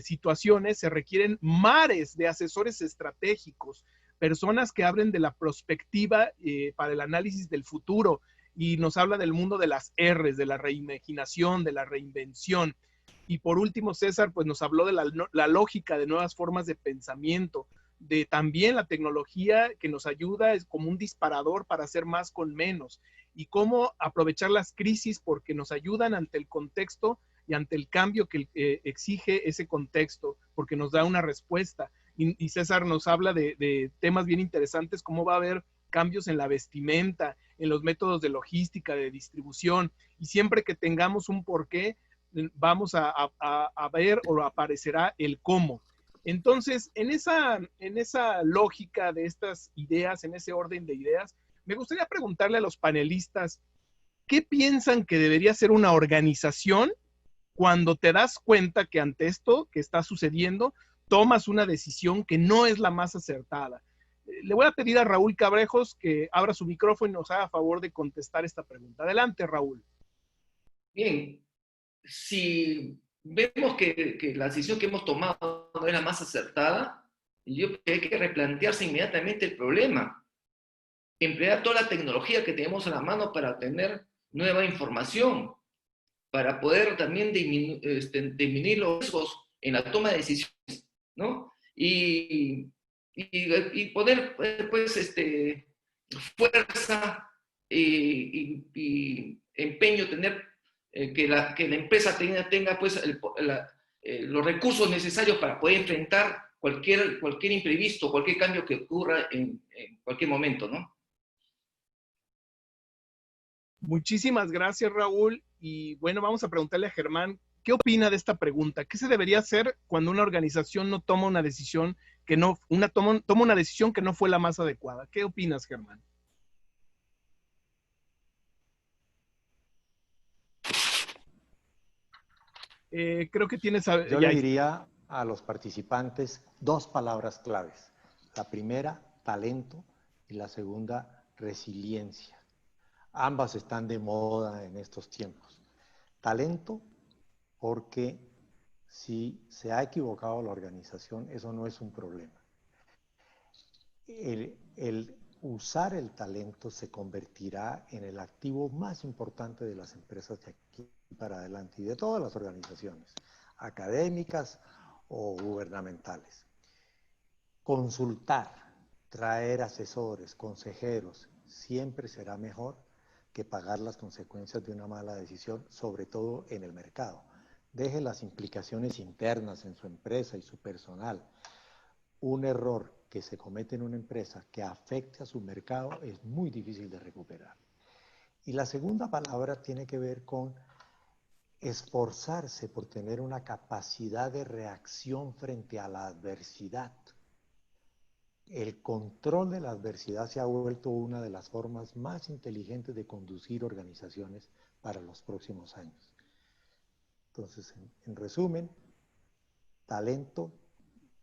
situaciones se requieren mares de asesores estratégicos, personas que hablen de la perspectiva para el análisis del futuro, y nos habla del mundo de las R's, de la reimaginación, de la reinvención. Y por último, César, pues nos habló de la lógica de nuevas formas de pensamiento, de también la tecnología que nos ayuda es como un disparador para hacer más con menos, y cómo aprovechar las crisis porque nos ayudan ante el contexto y ante el cambio que exige ese contexto, porque nos da una respuesta. Y César nos habla de temas bien interesantes, cómo va a haber cambios en la vestimenta, en los métodos de logística, de distribución, y siempre que tengamos un porqué, vamos a ver o aparecerá el cómo. Entonces, en esa lógica de estas ideas, en ese orden de ideas, me gustaría preguntarle a los panelistas, ¿qué piensan que debería ser una organización cuando te das cuenta que ante esto que está sucediendo, tomas una decisión que no es la más acertada? Le voy a pedir a Raúl Cabrejos que abra su micrófono y nos haga favor de contestar esta pregunta. Adelante, Raúl.
Bien, si vemos que la decisión que hemos tomado no es la más acertada, yo creo que hay que replantearse inmediatamente el problema. Emplear toda la tecnología que tenemos a la mano para tener nueva información, para poder también disminuir los riesgos en la toma de decisiones, ¿no? Y poner, pues, fuerza y empeño, tener que la empresa tenga pues, los recursos necesarios para poder enfrentar cualquier imprevisto, cualquier cambio que ocurra en cualquier momento, ¿no?
Muchísimas gracias, Raúl. Y bueno, vamos a preguntarle a Germán, ¿qué opina de esta pregunta? ¿Qué se debería hacer cuando una organización no toma una decisión toma una decisión que no fue la más adecuada? ¿Qué opinas, Germán? Creo que tienes...
Yo le diría a los participantes dos palabras claves. La primera, talento, y la segunda, resiliencia. Ambas están de moda en estos tiempos. Talento, porque si se ha equivocado la organización, eso no es un problema. El usar el talento se convertirá en el activo más importante de las empresas de aquí para adelante y de todas las organizaciones, académicas o gubernamentales. Consultar traer asesores, consejeros, siempre será mejor que pagar las consecuencias de una mala decisión, sobre todo en el mercado. Deje las implicaciones internas en su empresa y su personal. Un error que se comete en una empresa que afecte a su mercado es muy difícil de recuperar. Y la segunda palabra tiene que ver con esforzarse por tener una capacidad de reacción frente a la adversidad. El control de la adversidad se ha vuelto una de las formas más inteligentes de conducir organizaciones para los próximos años. Entonces, en resumen, talento,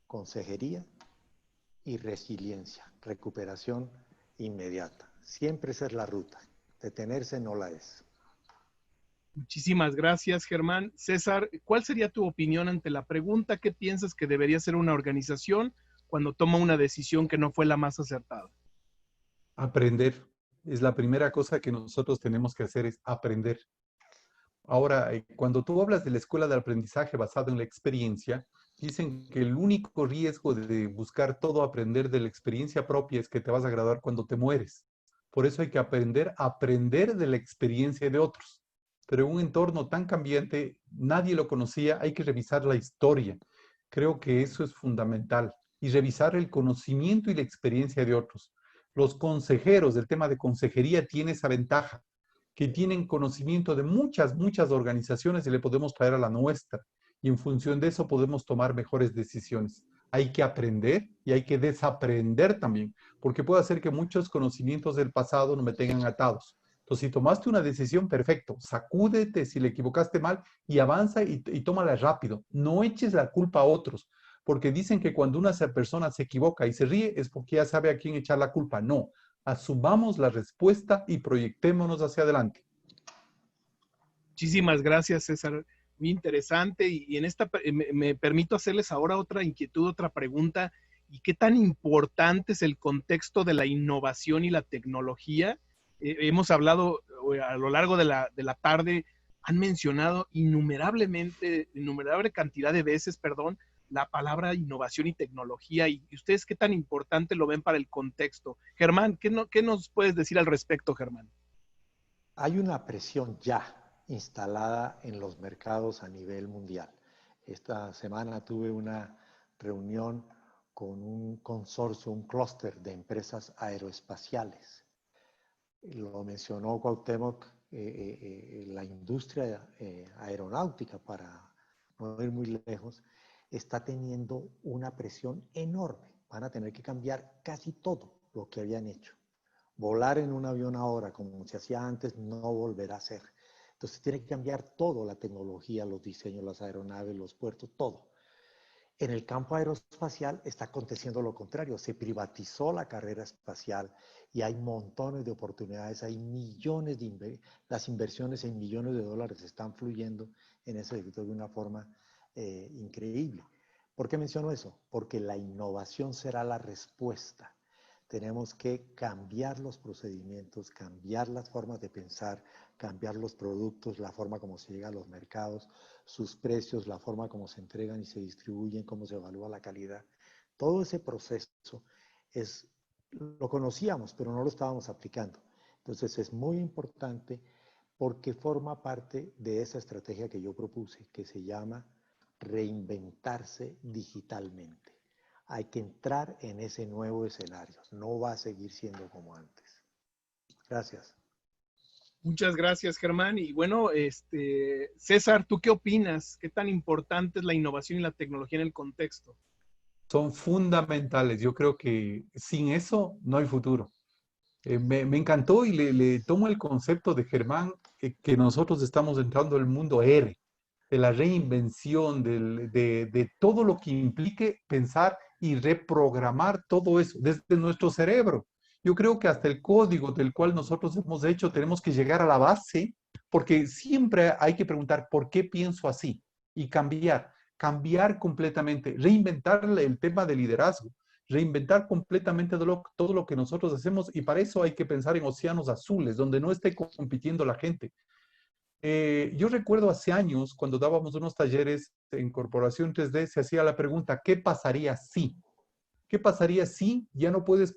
consejería y resiliencia, recuperación inmediata. Siempre esa es la ruta. Detenerse no la es.
Muchísimas gracias, Germán. César, ¿cuál sería tu opinión ante la pregunta? ¿Qué piensas que debería hacer una organización cuando toma una decisión que no fue la más acertada?
Aprender. Es la primera cosa que nosotros tenemos que hacer, es aprender. Ahora, cuando tú hablas de la escuela de aprendizaje basado en la experiencia, dicen que el único riesgo de buscar todo aprender de la experiencia propia es que te vas a graduar cuando te mueres. Por eso hay que aprender a aprender de la experiencia de otros. Pero en un entorno tan cambiante, nadie lo conocía, hay que revisar la historia. Creo que eso es fundamental. Y revisar el conocimiento y la experiencia de otros. Los consejeros del tema de consejería tienen esa ventaja, que tienen conocimiento de muchas organizaciones y le podemos traer a la nuestra. Y en función de eso podemos tomar mejores decisiones. Hay que aprender y hay que desaprender también, porque puede hacer que muchos conocimientos del pasado no me tengan atados. Entonces, si tomaste una decisión, perfecto, sacúdete si le equivocaste mal y avanza y tómala rápido. No eches la culpa a otros, porque dicen que cuando una persona se equivoca y se ríe es porque ya sabe a quién echar la culpa. No, asumamos la respuesta y proyectémonos hacia adelante.
Muchísimas gracias, César. Muy interesante. Y en esta me permito hacerles ahora otra inquietud, otra pregunta. ¿Y qué tan importante es el contexto de la innovación y la tecnología? Hemos hablado a lo largo de la tarde, han mencionado innumerable cantidad de veces, perdón, la palabra innovación y tecnología. ¿Y ustedes qué tan importante lo ven para el contexto? Germán, ¿qué nos puedes decir al respecto, Germán?
Hay una presión ya instalada en los mercados a nivel mundial. Esta semana tuve una reunión con un consorcio, un clúster de empresas aeroespaciales. Lo mencionó Cuauhtémoc, la industria aeronáutica, para no ir muy lejos, está teniendo una presión enorme. Van a tener que cambiar casi todo lo que habían hecho. Volar en un avión ahora, como se hacía antes, no volverá a ser. Entonces tiene que cambiar todo, la tecnología, los diseños, las aeronaves, los puertos, todo. En el campo aeroespacial está aconteciendo lo contrario. Se privatizó la carrera espacial y hay montones de oportunidades, hay millones las inversiones en millones de dólares están fluyendo en ese sector de una forma increíble. ¿Por qué menciono eso? Porque la innovación será la respuesta. Tenemos que cambiar los procedimientos, cambiar las formas de pensar, cambiar los productos, la forma como se llega a los mercados, sus precios, la forma como se entregan y se distribuyen, cómo se evalúa la calidad. Todo ese proceso lo conocíamos, pero no lo estábamos aplicando. Entonces es muy importante porque forma parte de esa estrategia que yo propuse, que se llama reinventarse digitalmente. Hay que entrar en ese nuevo escenario. No va a seguir siendo como antes. Gracias.
Muchas gracias, Germán. Y bueno, César, ¿tú qué opinas? ¿Qué tan importante es la innovación y la tecnología en el contexto?
Son fundamentales. Yo creo que sin eso no hay futuro. Me encantó y le tomo el concepto de Germán, que nosotros estamos entrando al mundo R, de la reinvención, de todo lo que implique pensar y reprogramar todo eso desde nuestro cerebro. Yo creo que hasta el código del cual nosotros hemos hecho, tenemos que llegar a la base, porque siempre hay que preguntar por qué pienso así y cambiar completamente, reinventar el tema de liderazgo, reinventar completamente todo lo que nosotros hacemos, y para eso hay que pensar en océanos azules, donde no esté compitiendo la gente. Yo recuerdo hace años, cuando dábamos unos talleres en Corporación 3D, se hacía la pregunta, ¿qué pasaría si? ¿Qué pasaría si ya no puedes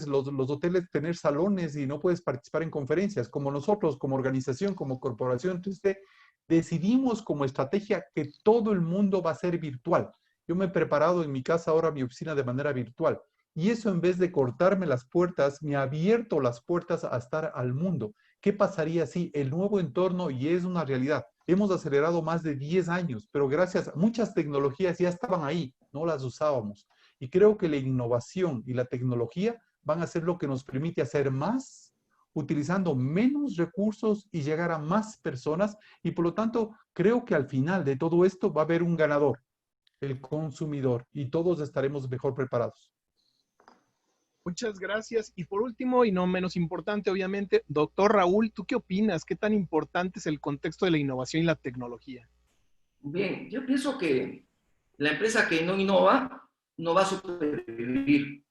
los hoteles tener salones y no puedes participar en conferencias? Como nosotros, como organización, como corporación, entonces decidimos como estrategia que todo el mundo va a ser virtual. Yo me he preparado en mi casa ahora mi oficina de manera virtual. Y eso, en vez de cortarme las puertas, me ha abierto las puertas a estar al mundo. ¿Qué pasaría si el nuevo entorno, y es una realidad, hemos acelerado más de 10 años, pero gracias a muchas tecnologías ya estaban ahí, no las usábamos? Y creo que la innovación y la tecnología van a ser lo que nos permite hacer más, utilizando menos recursos y llegar a más personas. Y por lo tanto, creo que al final de todo esto va a haber un ganador, el consumidor, y todos estaremos mejor preparados.
Muchas gracias. Y por último, y no menos importante, obviamente, doctor Raúl, ¿tú qué opinas? ¿Qué tan importante es el contexto de la innovación y la tecnología?
Bien, yo pienso que la empresa que no innova no va a sobrevivir.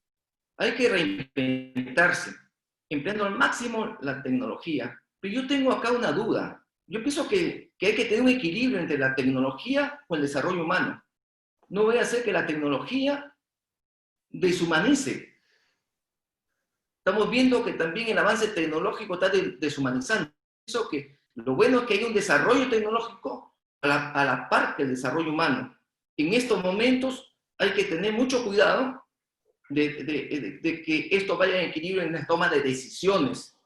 Hay que reinventarse, empleando al máximo la tecnología. Pero yo tengo acá una duda. Yo pienso que hay que tener un equilibrio entre la tecnología con el desarrollo humano. No voy a hacer que la tecnología deshumanice. Estamos viendo que también el avance tecnológico está deshumanizando. Pienso que lo bueno es que hay un desarrollo tecnológico a la par que el desarrollo humano. En estos momentos hay que tener mucho cuidado de que esto vaya en equilibrio en la toma de decisiones,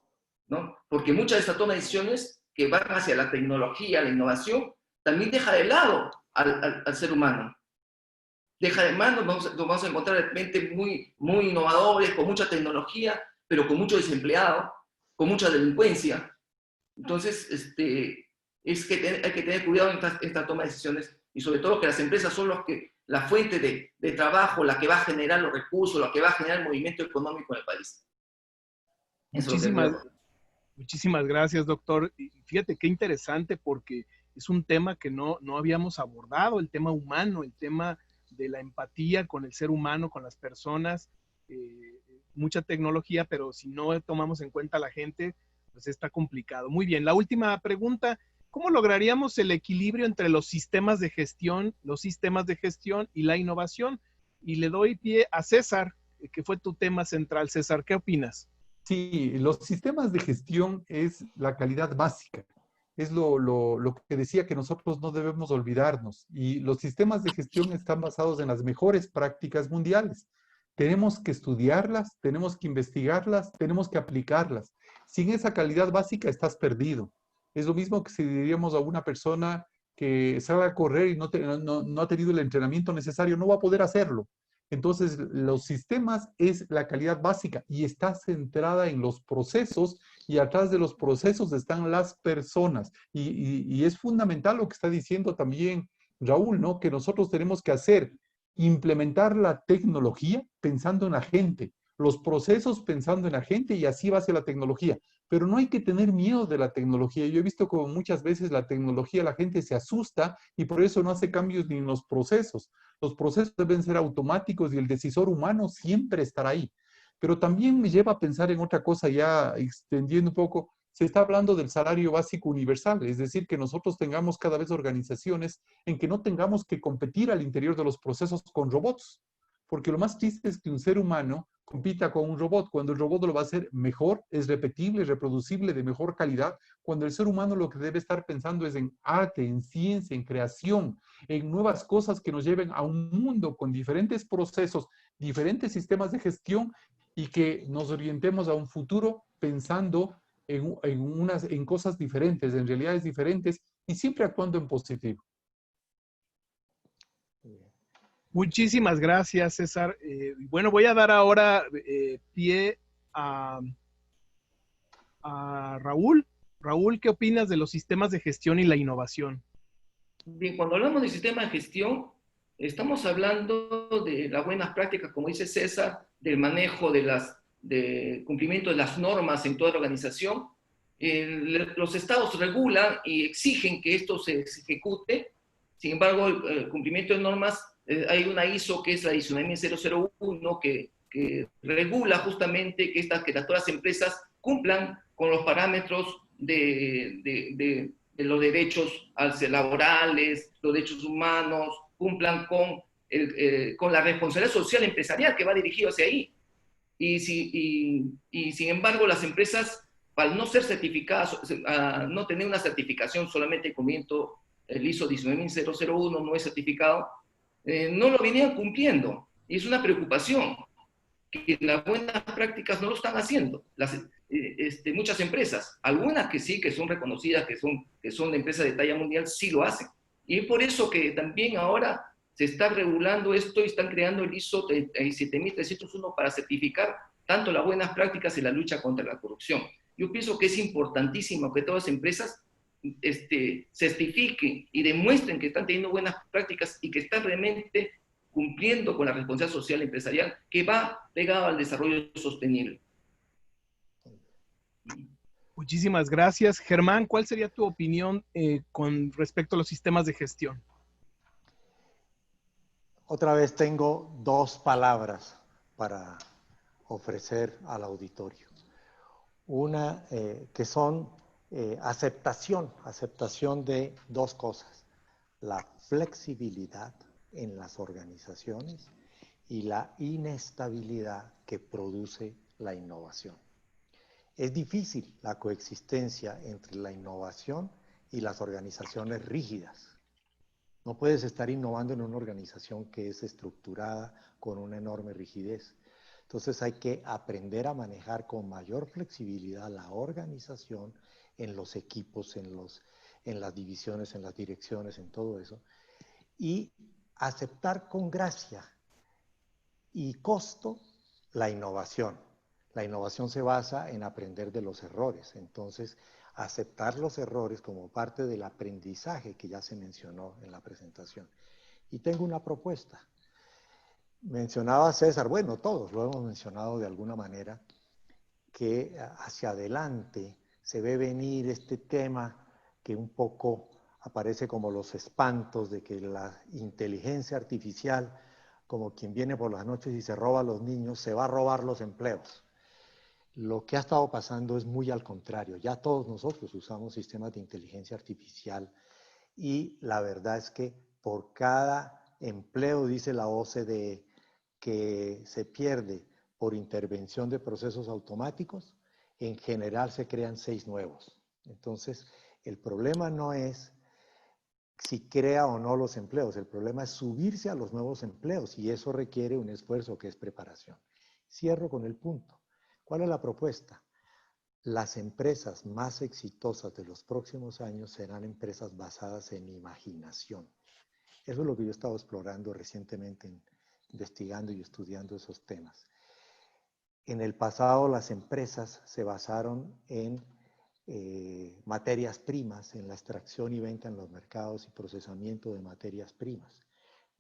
¿no? Porque muchas de estas tomas de decisiones que van hacia la tecnología, la innovación, también deja de lado al ser humano. Deja de mano, nos vamos a encontrar de repente muy innovadores, con mucha tecnología, pero con mucho desempleado, con mucha delincuencia. Entonces, hay que tener cuidado en esta toma de decisiones, y sobre todo que las empresas son la fuente de trabajo, la que va a generar los recursos, la que va a generar el movimiento económico en el país.
Muchísimas gracias, doctor. Y fíjate qué interesante, porque es un tema que no habíamos abordado, el tema humano, el tema de la empatía con el ser humano, con las personas. Mucha tecnología, pero si no tomamos en cuenta a la gente, pues está complicado. Muy bien, la última pregunta: ¿cómo lograríamos el equilibrio entre los sistemas de gestión y la innovación? Y le doy pie a César, que fue tu tema central. César, ¿qué opinas?
Sí, los sistemas de gestión es la calidad básica. Es lo que decía, que nosotros no debemos olvidarnos. Y los sistemas de gestión están basados en las mejores prácticas mundiales. Tenemos que estudiarlas, tenemos que investigarlas, tenemos que aplicarlas. Sin esa calidad básica estás perdido. Es lo mismo que si diríamos a una persona que salga a correr y no ha tenido el entrenamiento necesario, no va a poder hacerlo. Entonces, los sistemas es la calidad básica y está centrada en los procesos, y atrás de los procesos están las personas. Y es fundamental lo que está diciendo también Raúl, ¿no? Que nosotros tenemos que implementar la tecnología pensando en la gente, los procesos pensando en la gente, y así va hacia la tecnología. Pero no hay que tener miedo de la tecnología. Yo he visto como muchas veces la tecnología, la gente se asusta y por eso no hace cambios ni en los procesos. Los procesos deben ser automáticos y el decisor humano siempre estará ahí. Pero también me lleva a pensar en otra cosa, ya extendiendo un poco. Se está hablando del salario básico universal, es decir, que nosotros tengamos cada vez organizaciones en que no tengamos que competir al interior de los procesos con robots. Porque lo más triste es que un ser humano compita con un robot, cuando el robot lo va a hacer mejor, es repetible, reproducible, de mejor calidad, cuando el ser humano lo que debe estar pensando es en arte, en ciencia, en creación, en nuevas cosas que nos lleven a un mundo con diferentes procesos, diferentes sistemas de gestión, y que nos orientemos a un futuro pensando en cosas diferentes, en realidades diferentes, y siempre actuando en positivo.
Muchísimas gracias, César. Bueno, voy a dar ahora pie a Raúl. Raúl, ¿qué opinas de los sistemas de gestión y la innovación?
Bien, cuando hablamos de sistema de gestión, estamos hablando de las buenas prácticas, como dice César, del manejo de cumplimiento de las normas en toda la organización. Los estados regulan y exigen que esto se ejecute. Sin embargo, el cumplimiento de normas, hay una ISO que es la ISO 9001 que regula justamente que todas las empresas cumplan con los parámetros de los derechos laborales, los derechos humanos, cumplan con con la responsabilidad social empresarial que va dirigido hacia ahí. Y sin embargo, las empresas, al no ser certificadas, no tener una certificación solamente de cumplimiento, el ISO 19001 no es certificado, no lo venían cumpliendo. Y es una preocupación que las buenas prácticas no lo están haciendo. Muchas empresas, algunas que sí, que son reconocidas, que son empresas de talla mundial, sí lo hacen. Y es por eso que también ahora se está regulando esto y están creando el ISO 7301 para certificar tanto las buenas prácticas en la lucha contra la corrupción. Yo pienso que es importantísimo que todas las empresas certifiquen y demuestren que están teniendo buenas prácticas y que están realmente cumpliendo con la responsabilidad social empresarial que va pegado al desarrollo sostenible.
Muchísimas gracias. Germán, ¿cuál sería tu opinión con respecto a los sistemas de gestión?
Otra vez tengo dos palabras para ofrecer al auditorio. Una que son aceptación de dos cosas: la flexibilidad en las organizaciones y la inestabilidad que produce la innovación. Es difícil la coexistencia entre la innovación y las organizaciones rígidas. No puedes estar innovando en una organización que es estructurada con una enorme rigidez. Entonces hay que aprender a manejar con mayor flexibilidad la organización en los equipos, en las divisiones, en las direcciones, en todo eso, y aceptar con gracia y costo la innovación. La innovación se basa en aprender de los errores. Entonces, aceptar los errores como parte del aprendizaje que ya se mencionó en la presentación. Y tengo una propuesta. Mencionaba César, bueno, todos lo hemos mencionado de alguna manera, que hacia adelante se ve venir este tema que un poco aparece como los espantos de que la inteligencia artificial, como quien viene por las noches y se roba a los niños, se va a robar los empleos. Lo que ha estado pasando es muy al contrario. Ya todos nosotros usamos sistemas de inteligencia artificial y la verdad es que por cada empleo, dice la OCDE, que se pierde por intervención de procesos automáticos, en general se crean 6 nuevos. Entonces, el problema no es si crea o no los empleos, el problema es subirse a los nuevos empleos y eso requiere un esfuerzo que es preparación. Cierro con el punto. ¿Cuál es la propuesta? Las empresas más exitosas de los próximos años serán empresas basadas en imaginación. Eso es lo que yo he estado explorando recientemente, investigando y estudiando esos temas. En el pasado las empresas se basaron en materias primas, en la extracción y venta en los mercados y procesamiento de materias primas.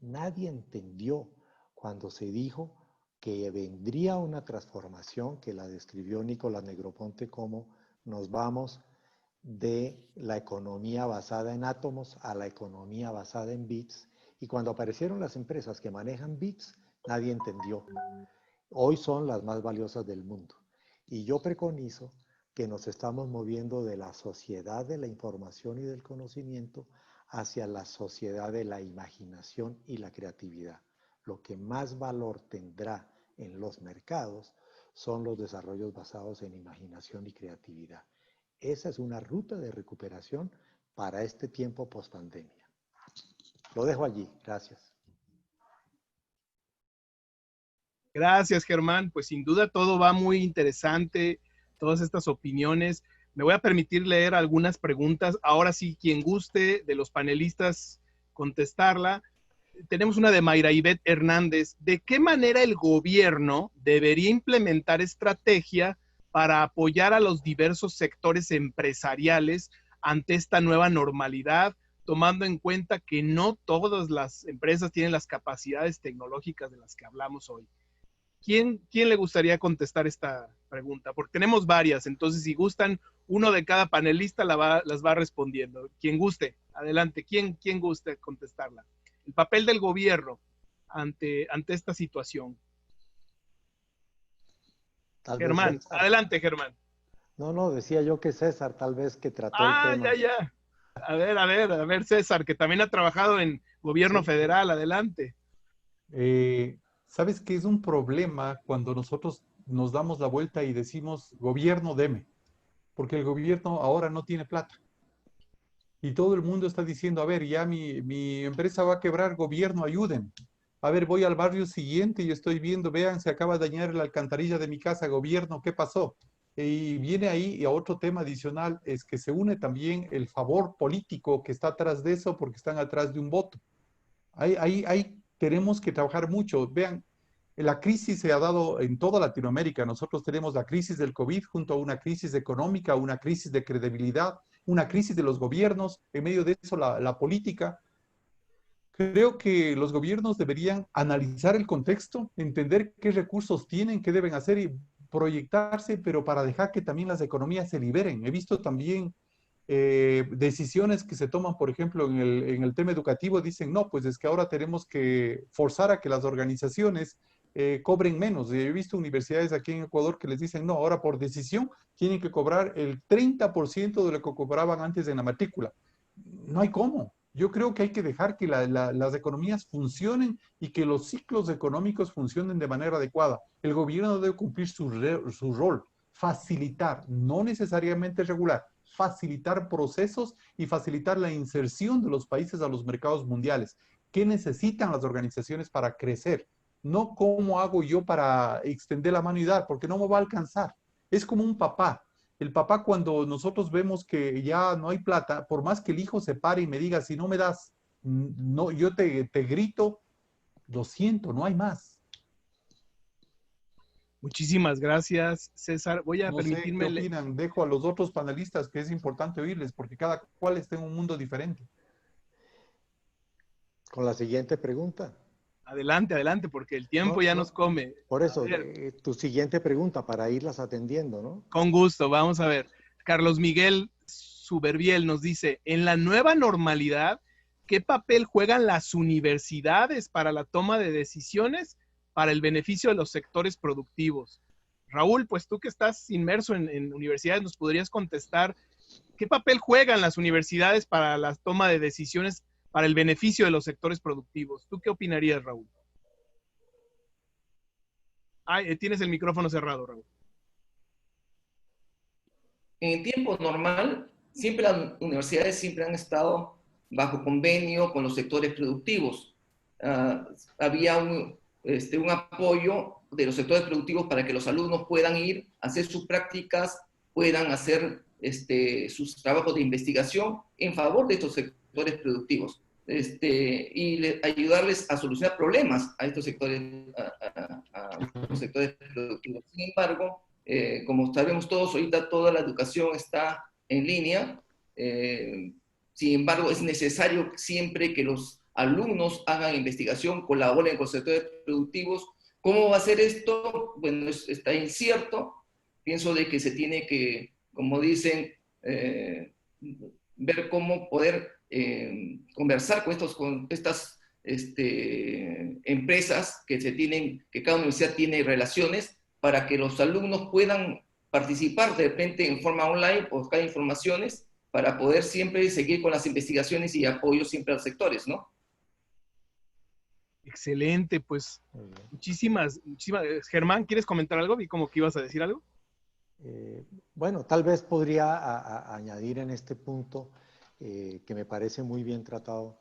Nadie entendió cuando se dijo que vendría una transformación que la describió Nicolás Negroponte como nos vamos de la economía basada en átomos a la economía basada en bits. Y cuando aparecieron las empresas que manejan bits, nadie entendió. Hoy son las más valiosas del mundo. Y yo preconizo que nos estamos moviendo de la sociedad de la información y del conocimiento hacia la sociedad de la imaginación y la creatividad. Lo que más valor tendrá en los mercados son los desarrollos basados en imaginación y creatividad. Esa es una ruta de recuperación para este tiempo post-pandemia. Lo dejo allí. Gracias.
Gracias, Germán. Pues sin duda todo va muy interesante, todas estas opiniones. Me voy a permitir leer algunas preguntas. Ahora sí, quien guste de los panelistas contestarla. Tenemos una de Mayra Ivette Hernández. ¿De qué manera el gobierno debería implementar estrategia para apoyar a los diversos sectores empresariales ante esta nueva normalidad, tomando en cuenta que no todas las empresas tienen las capacidades tecnológicas de las que hablamos hoy? ¿Quién le gustaría contestar esta pregunta? Porque tenemos varias, entonces si gustan, uno de cada panelista las va respondiendo. Quien guste, adelante. ¿Quién guste contestarla? El papel del gobierno ante esta situación. Germán, adelante, Germán.
No, decía yo que César, tal vez que trató el tema.
Ya. A ver, César, que también ha trabajado en gobierno federal, adelante.
¿Sabes qué es un problema cuando nosotros nos damos la vuelta y decimos, gobierno, deme? Porque el gobierno ahora no tiene plata. Y todo el mundo está diciendo, a ver, ya mi empresa va a quebrar, gobierno, ayuden. A ver, voy al barrio siguiente y estoy viendo, vean, se acaba de dañar la alcantarilla de mi casa, gobierno, ¿qué pasó? Y viene ahí y a otro tema adicional es que se une también el favor político que está atrás de eso porque están atrás de un voto. Ahí tenemos que trabajar mucho. Vean, la crisis se ha dado en toda Latinoamérica. Nosotros tenemos la crisis del COVID junto a una crisis económica, una crisis de credibilidad, una crisis de los gobiernos, en medio de eso la política. Creo que los gobiernos deberían analizar el contexto, entender qué recursos tienen, qué deben hacer y proyectarse, pero para dejar que también las economías se liberen. He visto también decisiones que se toman, por ejemplo, en el tema educativo, dicen, no, pues es que ahora tenemos que forzar a que las organizaciones cobren menos. He visto universidades aquí en Ecuador que les dicen, no, ahora por decisión tienen que cobrar el 30% de lo que cobraban antes en la matrícula. No hay cómo. Yo creo que hay que dejar que las economías funcionen y que los ciclos económicos funcionen de manera adecuada. El gobierno debe cumplir su rol, facilitar, no necesariamente regular, facilitar procesos y facilitar la inserción de los países a los mercados mundiales. ¿Qué necesitan las organizaciones para crecer? No cómo hago yo para extender la mano y dar, porque no me va a alcanzar. Es como un papá. El papá, cuando nosotros vemos que ya no hay plata, por más que el hijo se pare y me diga, si no me das, no, yo te grito, lo siento, no hay más.
Muchísimas gracias, César. Voy a
No sé qué
permitirme,
opinan. Dejo a los otros panelistas que es importante oírles porque cada cual está en un mundo diferente.
Con la siguiente pregunta.
adelante, adelante, porque el tiempo
No,
ya nos
no.
come.
Por
A
eso,
ver,
tu siguiente pregunta para irlas atendiendo, ¿no?
con gusto, vamos a ver. Carlos Miguel Suberbiel nos dice, en la nueva normalidad, ¿qué papel juegan las universidades para la toma de decisiones para el beneficio de los sectores productivos? Raúl, pues tú que estás inmerso en universidades, nos podrías contestar, ¿qué papel juegan las universidades para la toma de decisiones para el beneficio de los sectores productivos? ¿Tú qué opinarías, Raúl? Tienes el micrófono cerrado, Raúl.
En el tiempo normal, siempre las universidades siempre han estado bajo convenio con los sectores productivos. Había un apoyo de los sectores productivos para que los alumnos puedan ir a hacer sus prácticas, puedan hacer sus trabajos de investigación en favor de estos sectores productivos y ayudarles a solucionar problemas a estos sectores, a los sectores productivos. Sin embargo, como sabemos todos, ahorita toda la educación está en línea. Sin embargo, es necesario siempre que los alumnos hagan investigación, colaboren con sectores productivos. ¿Cómo va a ser esto? Bueno, está incierto. Pienso de que se tiene que, como dicen, ver cómo poder conversar con estas empresas que cada universidad tiene relaciones para que los alumnos puedan participar de repente en forma online o buscar informaciones para poder siempre seguir con las investigaciones y apoyo siempre a los sectores, ¿no?
Excelente, pues muchísimas. Germán, ¿quieres comentar algo? Vi como que ibas a decir algo.
Bueno, tal vez podría añadir en este punto que me parece muy bien tratado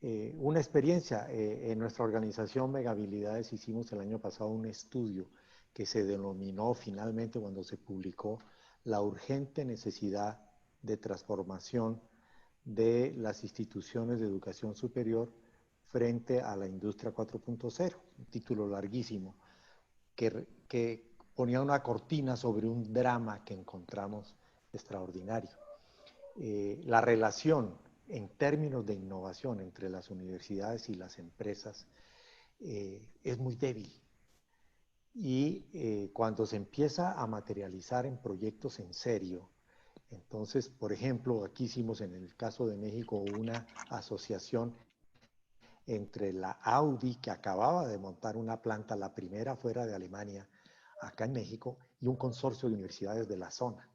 una experiencia. En nuestra organización Megahabilidades hicimos el año pasado un estudio que se denominó finalmente cuando se publicó la urgente necesidad de transformación de las instituciones de educación superior frente a la industria 4.0, un título larguísimo que ponía una cortina sobre un drama que encontramos extraordinario. La relación en términos de innovación entre las universidades y las empresas es muy débil. Y cuando se empieza a materializar en proyectos en serio, entonces, por ejemplo, aquí hicimos en el caso de México una asociación entre la Audi, que acababa de montar una planta, la primera fuera de Alemania, acá en México, y un consorcio de universidades de la zona.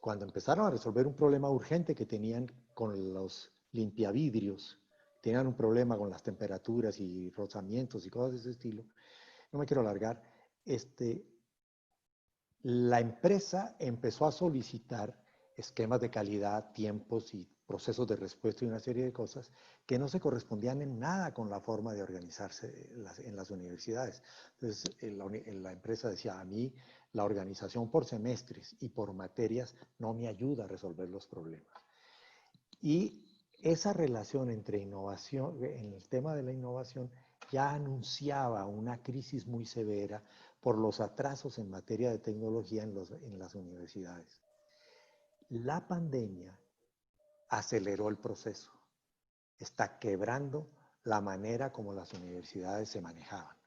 Cuando empezaron a resolver un problema urgente que tenían con los limpiavidrios, tenían un problema con las temperaturas y rozamientos y cosas de ese estilo. No me quiero alargar. La empresa empezó a solicitar esquemas de calidad, tiempos y procesos de respuesta y una serie de cosas que no se correspondían en nada con la forma de organizarse en las universidades. Entonces, la empresa decía, a mí la organización por semestres y por materias no me ayuda a resolver los problemas. Y esa relación entre innovación, en el tema de la innovación, ya anunciaba una crisis muy severa por los atrasos en materia de tecnología en las universidades. La pandemia aceleró el proceso, está quebrando la manera como las universidades se manejaban.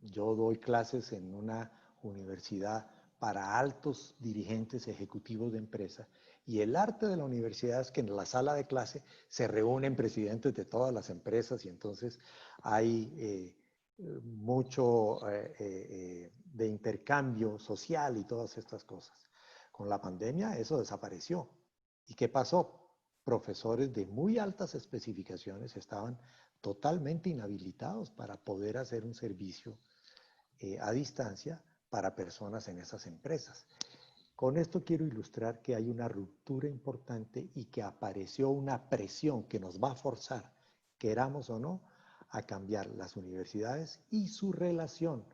Yo doy clases en una universidad para altos dirigentes ejecutivos de empresa y el arte de la universidad es que en la sala de clase se reúnen presidentes de todas las empresas y entonces hay mucho de intercambio social y todas estas cosas. Con la pandemia eso desapareció. ¿Y qué pasó? Profesores de muy altas especificaciones estaban totalmente inhabilitados para poder hacer un servicio a distancia para personas en esas empresas. Con esto quiero ilustrar que hay una ruptura importante y que apareció una presión que nos va a forzar, queramos o no, a cambiar las universidades y su relación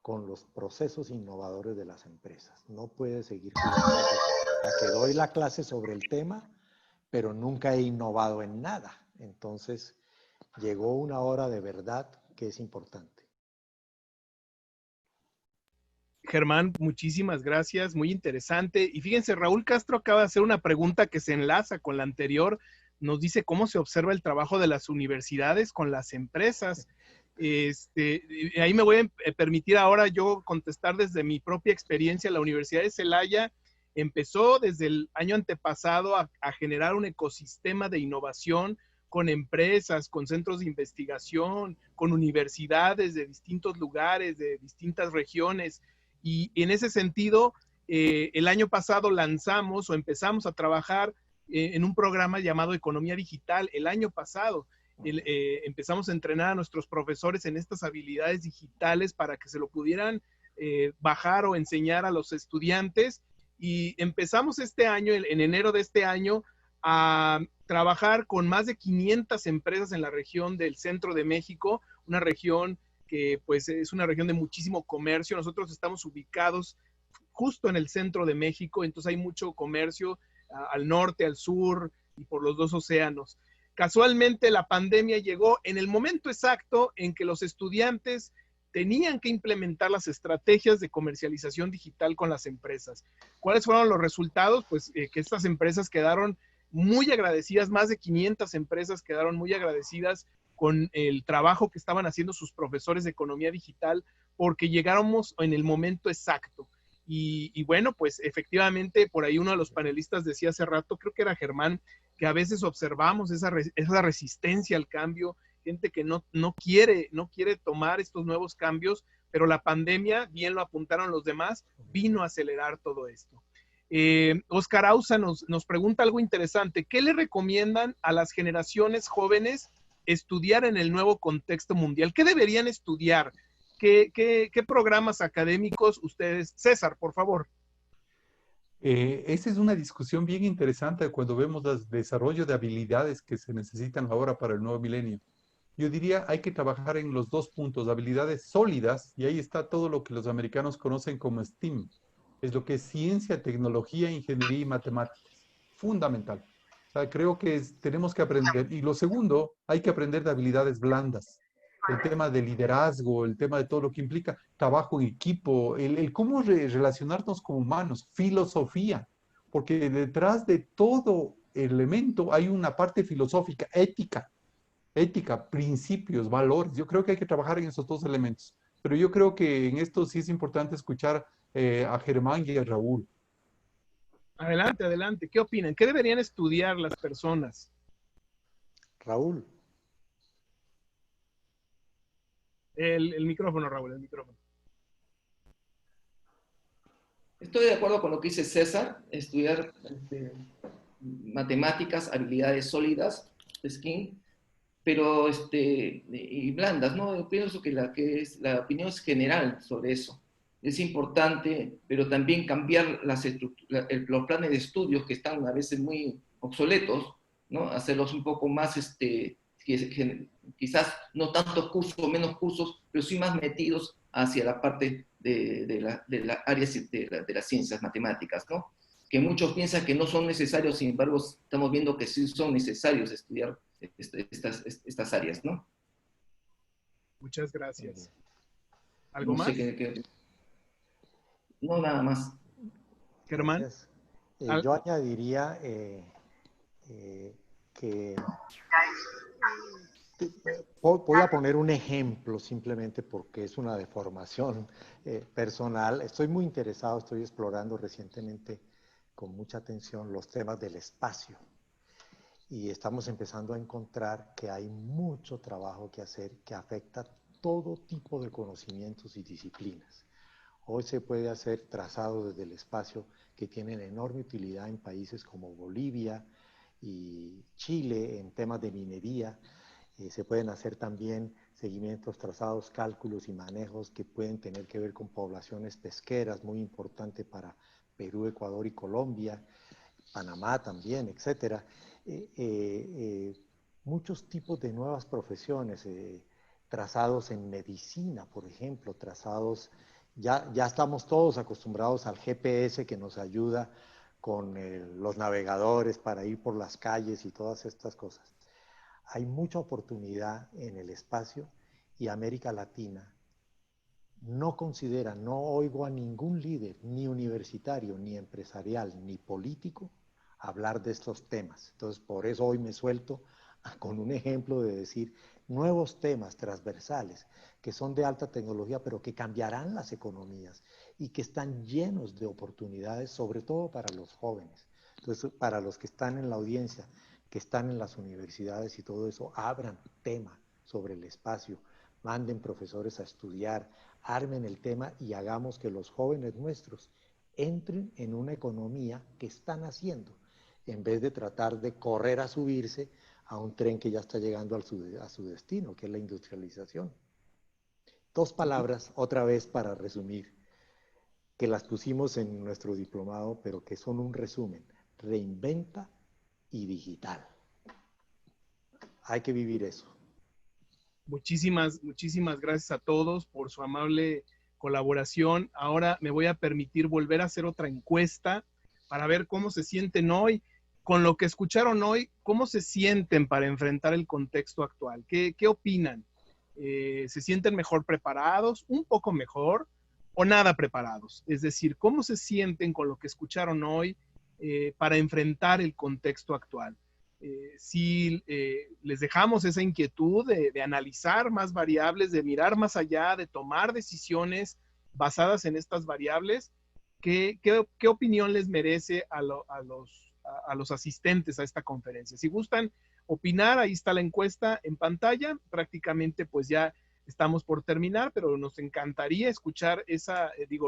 con los procesos innovadores de las empresas. No puede seguir a que doy la clase sobre el tema, pero nunca he innovado en nada. Entonces, llegó una hora de verdad que es importante.
Germán, muchísimas gracias, muy interesante. Y fíjense, Raúl Castro acaba de hacer una pregunta que se enlaza con la anterior. Nos dice cómo se observa el trabajo de las universidades con las empresas. Ahí me voy a permitir ahora yo contestar desde mi propia experiencia. La Universidad de Celaya empezó desde el año antepasado a generar un ecosistema de innovación con empresas, con centros de investigación, con universidades de distintos lugares, de distintas regiones. Y en ese sentido, el año pasado lanzamos o empezamos a trabajar en un programa llamado Economía Digital. El año pasado empezamos a entrenar a nuestros profesores en estas habilidades digitales para que se lo pudieran bajar o enseñar a los estudiantes. Y empezamos este año, en enero de este año, a trabajar con más de 500 empresas en la región del centro de México, una región que pues es una región de muchísimo comercio. Nosotros estamos ubicados justo en el centro de México, entonces hay mucho comercio al norte, al sur y por los dos océanos. Casualmente la pandemia llegó en el momento exacto en que los estudiantes tenían que implementar las estrategias de comercialización digital con las empresas. ¿Cuáles fueron los resultados? Pues que estas empresas quedaron muy agradecidas, más de 500 empresas quedaron muy agradecidas con el trabajo que estaban haciendo sus profesores de economía digital, porque llegáramos en el momento exacto. Y bueno, pues efectivamente, por ahí uno de los panelistas decía hace rato, creo que era Germán, que a veces observamos esa resistencia al cambio, gente que no quiere tomar estos nuevos cambios, pero la pandemia, bien lo apuntaron los demás, vino a acelerar todo esto. Oscar Ausa nos pregunta algo interesante. ¿Qué le recomiendan a las generaciones jóvenes estudiar en el nuevo contexto mundial? ¿Qué deberían estudiar? ¿Qué programas académicos ustedes? César, por favor.
Esa es una discusión bien interesante cuando vemos el desarrollo de habilidades que se necesitan ahora para el nuevo milenio. Yo diría hay que trabajar en los dos puntos, habilidades sólidas, y ahí está todo lo que los americanos conocen como STEAM. Es lo que es ciencia, tecnología, ingeniería y matemáticas. Fundamental. O sea, creo que tenemos que aprender. Y lo segundo, hay que aprender de habilidades blandas. El tema de liderazgo, el tema de todo lo que implica trabajo en equipo, el cómo relacionarnos como humanos, filosofía, porque detrás de todo elemento hay una parte filosófica, ética, principios, valores. Yo creo que hay que trabajar en esos dos elementos. Pero yo creo que en esto sí es importante escuchar a Germán y a Raúl.
Adelante, adelante. ¿Qué opinan? ¿Qué deberían estudiar las personas?
Raúl.
El micrófono, Raúl, el micrófono.
Estoy de acuerdo con lo que dice César, estudiar matemáticas, habilidades sólidas, STEAM. pero y blandas, ¿no? Yo pienso que la opinión es general sobre eso. Es importante, pero también cambiar los planes de estudios que están a veces muy obsoletos, ¿no? Hacerlos un poco más, quizás no tantos cursos, menos cursos, pero sí más metidos hacia la parte de las áreas de las ciencias matemáticas, ¿no? Que muchos piensan que no son necesarios, sin embargo, estamos viendo que sí son necesarios estudiar estas áreas, ¿no?
Muchas gracias. ¿Algo
No
más?
sé no, nada más.
Germán.
Gracias. Yo añadiría que voy a poner un ejemplo simplemente porque es una deformación personal. Estoy muy interesado, estoy explorando recientemente con mucha atención los temas del espacio y estamos empezando a encontrar que hay mucho trabajo que hacer que afecta todo tipo de conocimientos y disciplinas. Hoy se puede hacer trazado desde el espacio que tienen enorme utilidad en países como Bolivia y Chile en temas de minería. Se pueden hacer también seguimientos, trazados, cálculos y manejos que pueden tener que ver con poblaciones pesqueras, muy importante para Perú, Ecuador y Colombia, Panamá también, etc. Muchos tipos de nuevas profesiones, trazados en medicina, por ejemplo, trazados, ya estamos todos acostumbrados al GPS que nos ayuda con los navegadores para ir por las calles y todas estas cosas. Hay mucha oportunidad en el espacio y América Latina no considera, no oigo a ningún líder, ni universitario, ni empresarial, ni político, hablar de estos temas. Entonces, por eso hoy me suelto con un ejemplo de decir nuevos temas transversales que son de alta tecnología, pero que cambiarán las economías y que están llenos de oportunidades, sobre todo para los jóvenes. Entonces, para los que están en la audiencia, que están en las universidades y todo eso, abran tema sobre el espacio, manden profesores a estudiar, armen el tema y hagamos que los jóvenes nuestros entren en una economía que están haciendo, en vez de tratar de correr a subirse a un tren que ya está llegando a su destino, que es la industrialización. Dos palabras, otra vez para resumir, que las pusimos en nuestro diplomado, pero que son un resumen: reinventa y digital. Hay que vivir eso.
Muchísimas gracias a todos por su amable colaboración. Ahora me voy a permitir volver a hacer otra encuesta para ver cómo se sienten hoy, con lo que escucharon hoy, cómo se sienten para enfrentar el contexto actual. ¿Qué opinan? ¿Se sienten mejor preparados, un poco mejor o nada preparados? Es decir, ¿cómo se sienten con lo que escucharon hoy para enfrentar el contexto actual? Si les dejamos esa inquietud de analizar más variables, de mirar más allá, de tomar decisiones basadas en estas variables, ¿qué opinión les merece a los asistentes a esta conferencia? Si gustan opinar, ahí está la encuesta en pantalla. Prácticamente pues ya estamos por terminar, pero nos encantaría escuchar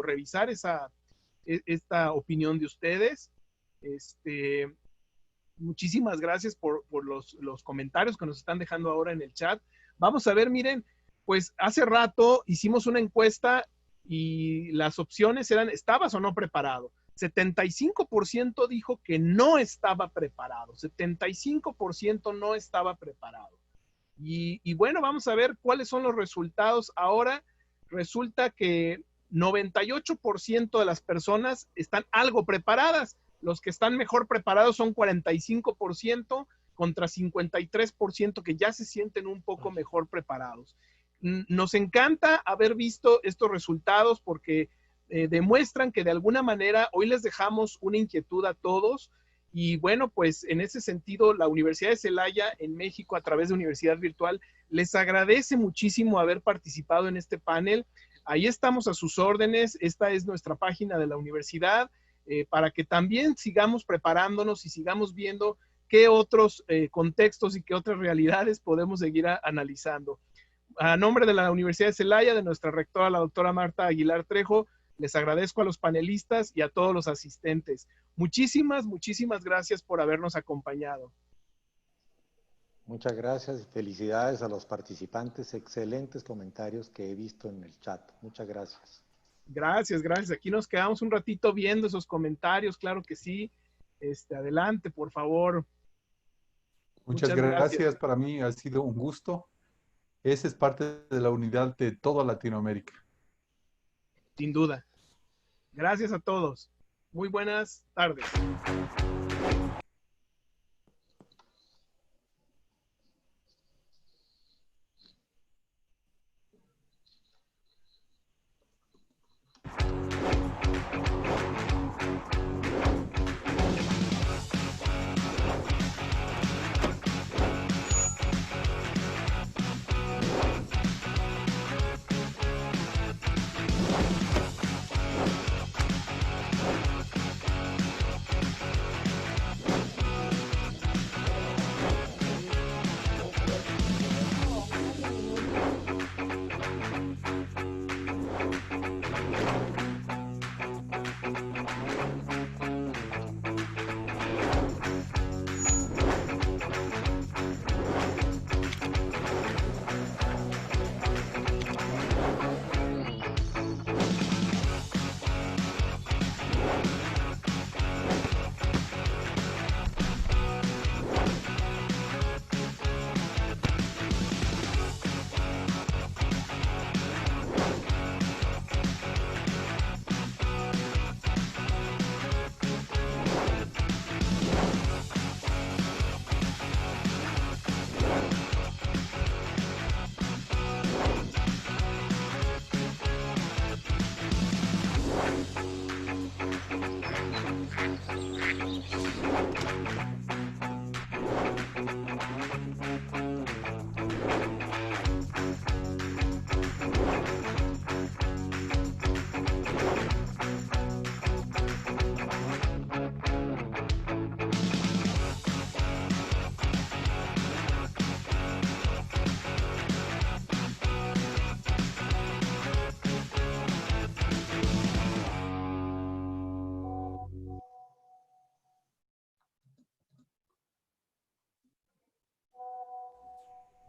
revisar esta opinión de ustedes. Muchísimas gracias por los comentarios que nos están dejando ahora en el chat. Vamos a ver, miren, pues hace rato hicimos una encuesta y las opciones eran: ¿estabas o no preparado? 75% dijo que no estaba preparado, 75% no estaba preparado. Y bueno, vamos a ver cuáles son los resultados. Ahora resulta que 98% de las personas están algo preparadas. Los que están mejor preparados son 45% contra 53% que ya se sienten un poco mejor preparados. Nos encanta haber visto estos resultados porque demuestran que de alguna manera hoy les dejamos una inquietud a todos. Y bueno, pues en ese sentido, la Universidad de Celaya en México, a través de Universidad Virtual, les agradece muchísimo haber participado en este panel. Ahí estamos a sus órdenes. Esta es nuestra página de la universidad. Para que también sigamos preparándonos y sigamos viendo qué otros contextos y qué otras realidades podemos seguir analizando. A nombre de la Universidad de Celaya, de nuestra rectora, la doctora Marta Aguilar Trejo, les agradezco a los panelistas y a todos los asistentes. Muchísimas gracias por habernos acompañado.
Muchas gracias y felicidades a los participantes. Excelentes comentarios que he visto en el chat. Muchas gracias.
Gracias, gracias. Aquí nos quedamos un ratito viendo esos comentarios, claro que sí. Adelante, por favor.
Muchas
Muchas gracias.
gracias. Para mí ha sido un gusto. Esa es parte de la unidad de toda Latinoamérica.
Sin duda. Gracias a todos. Muy buenas tardes.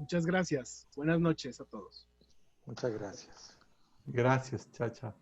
Muchas gracias. Buenas noches a todos.
Muchas gracias.
Gracias, Chacha.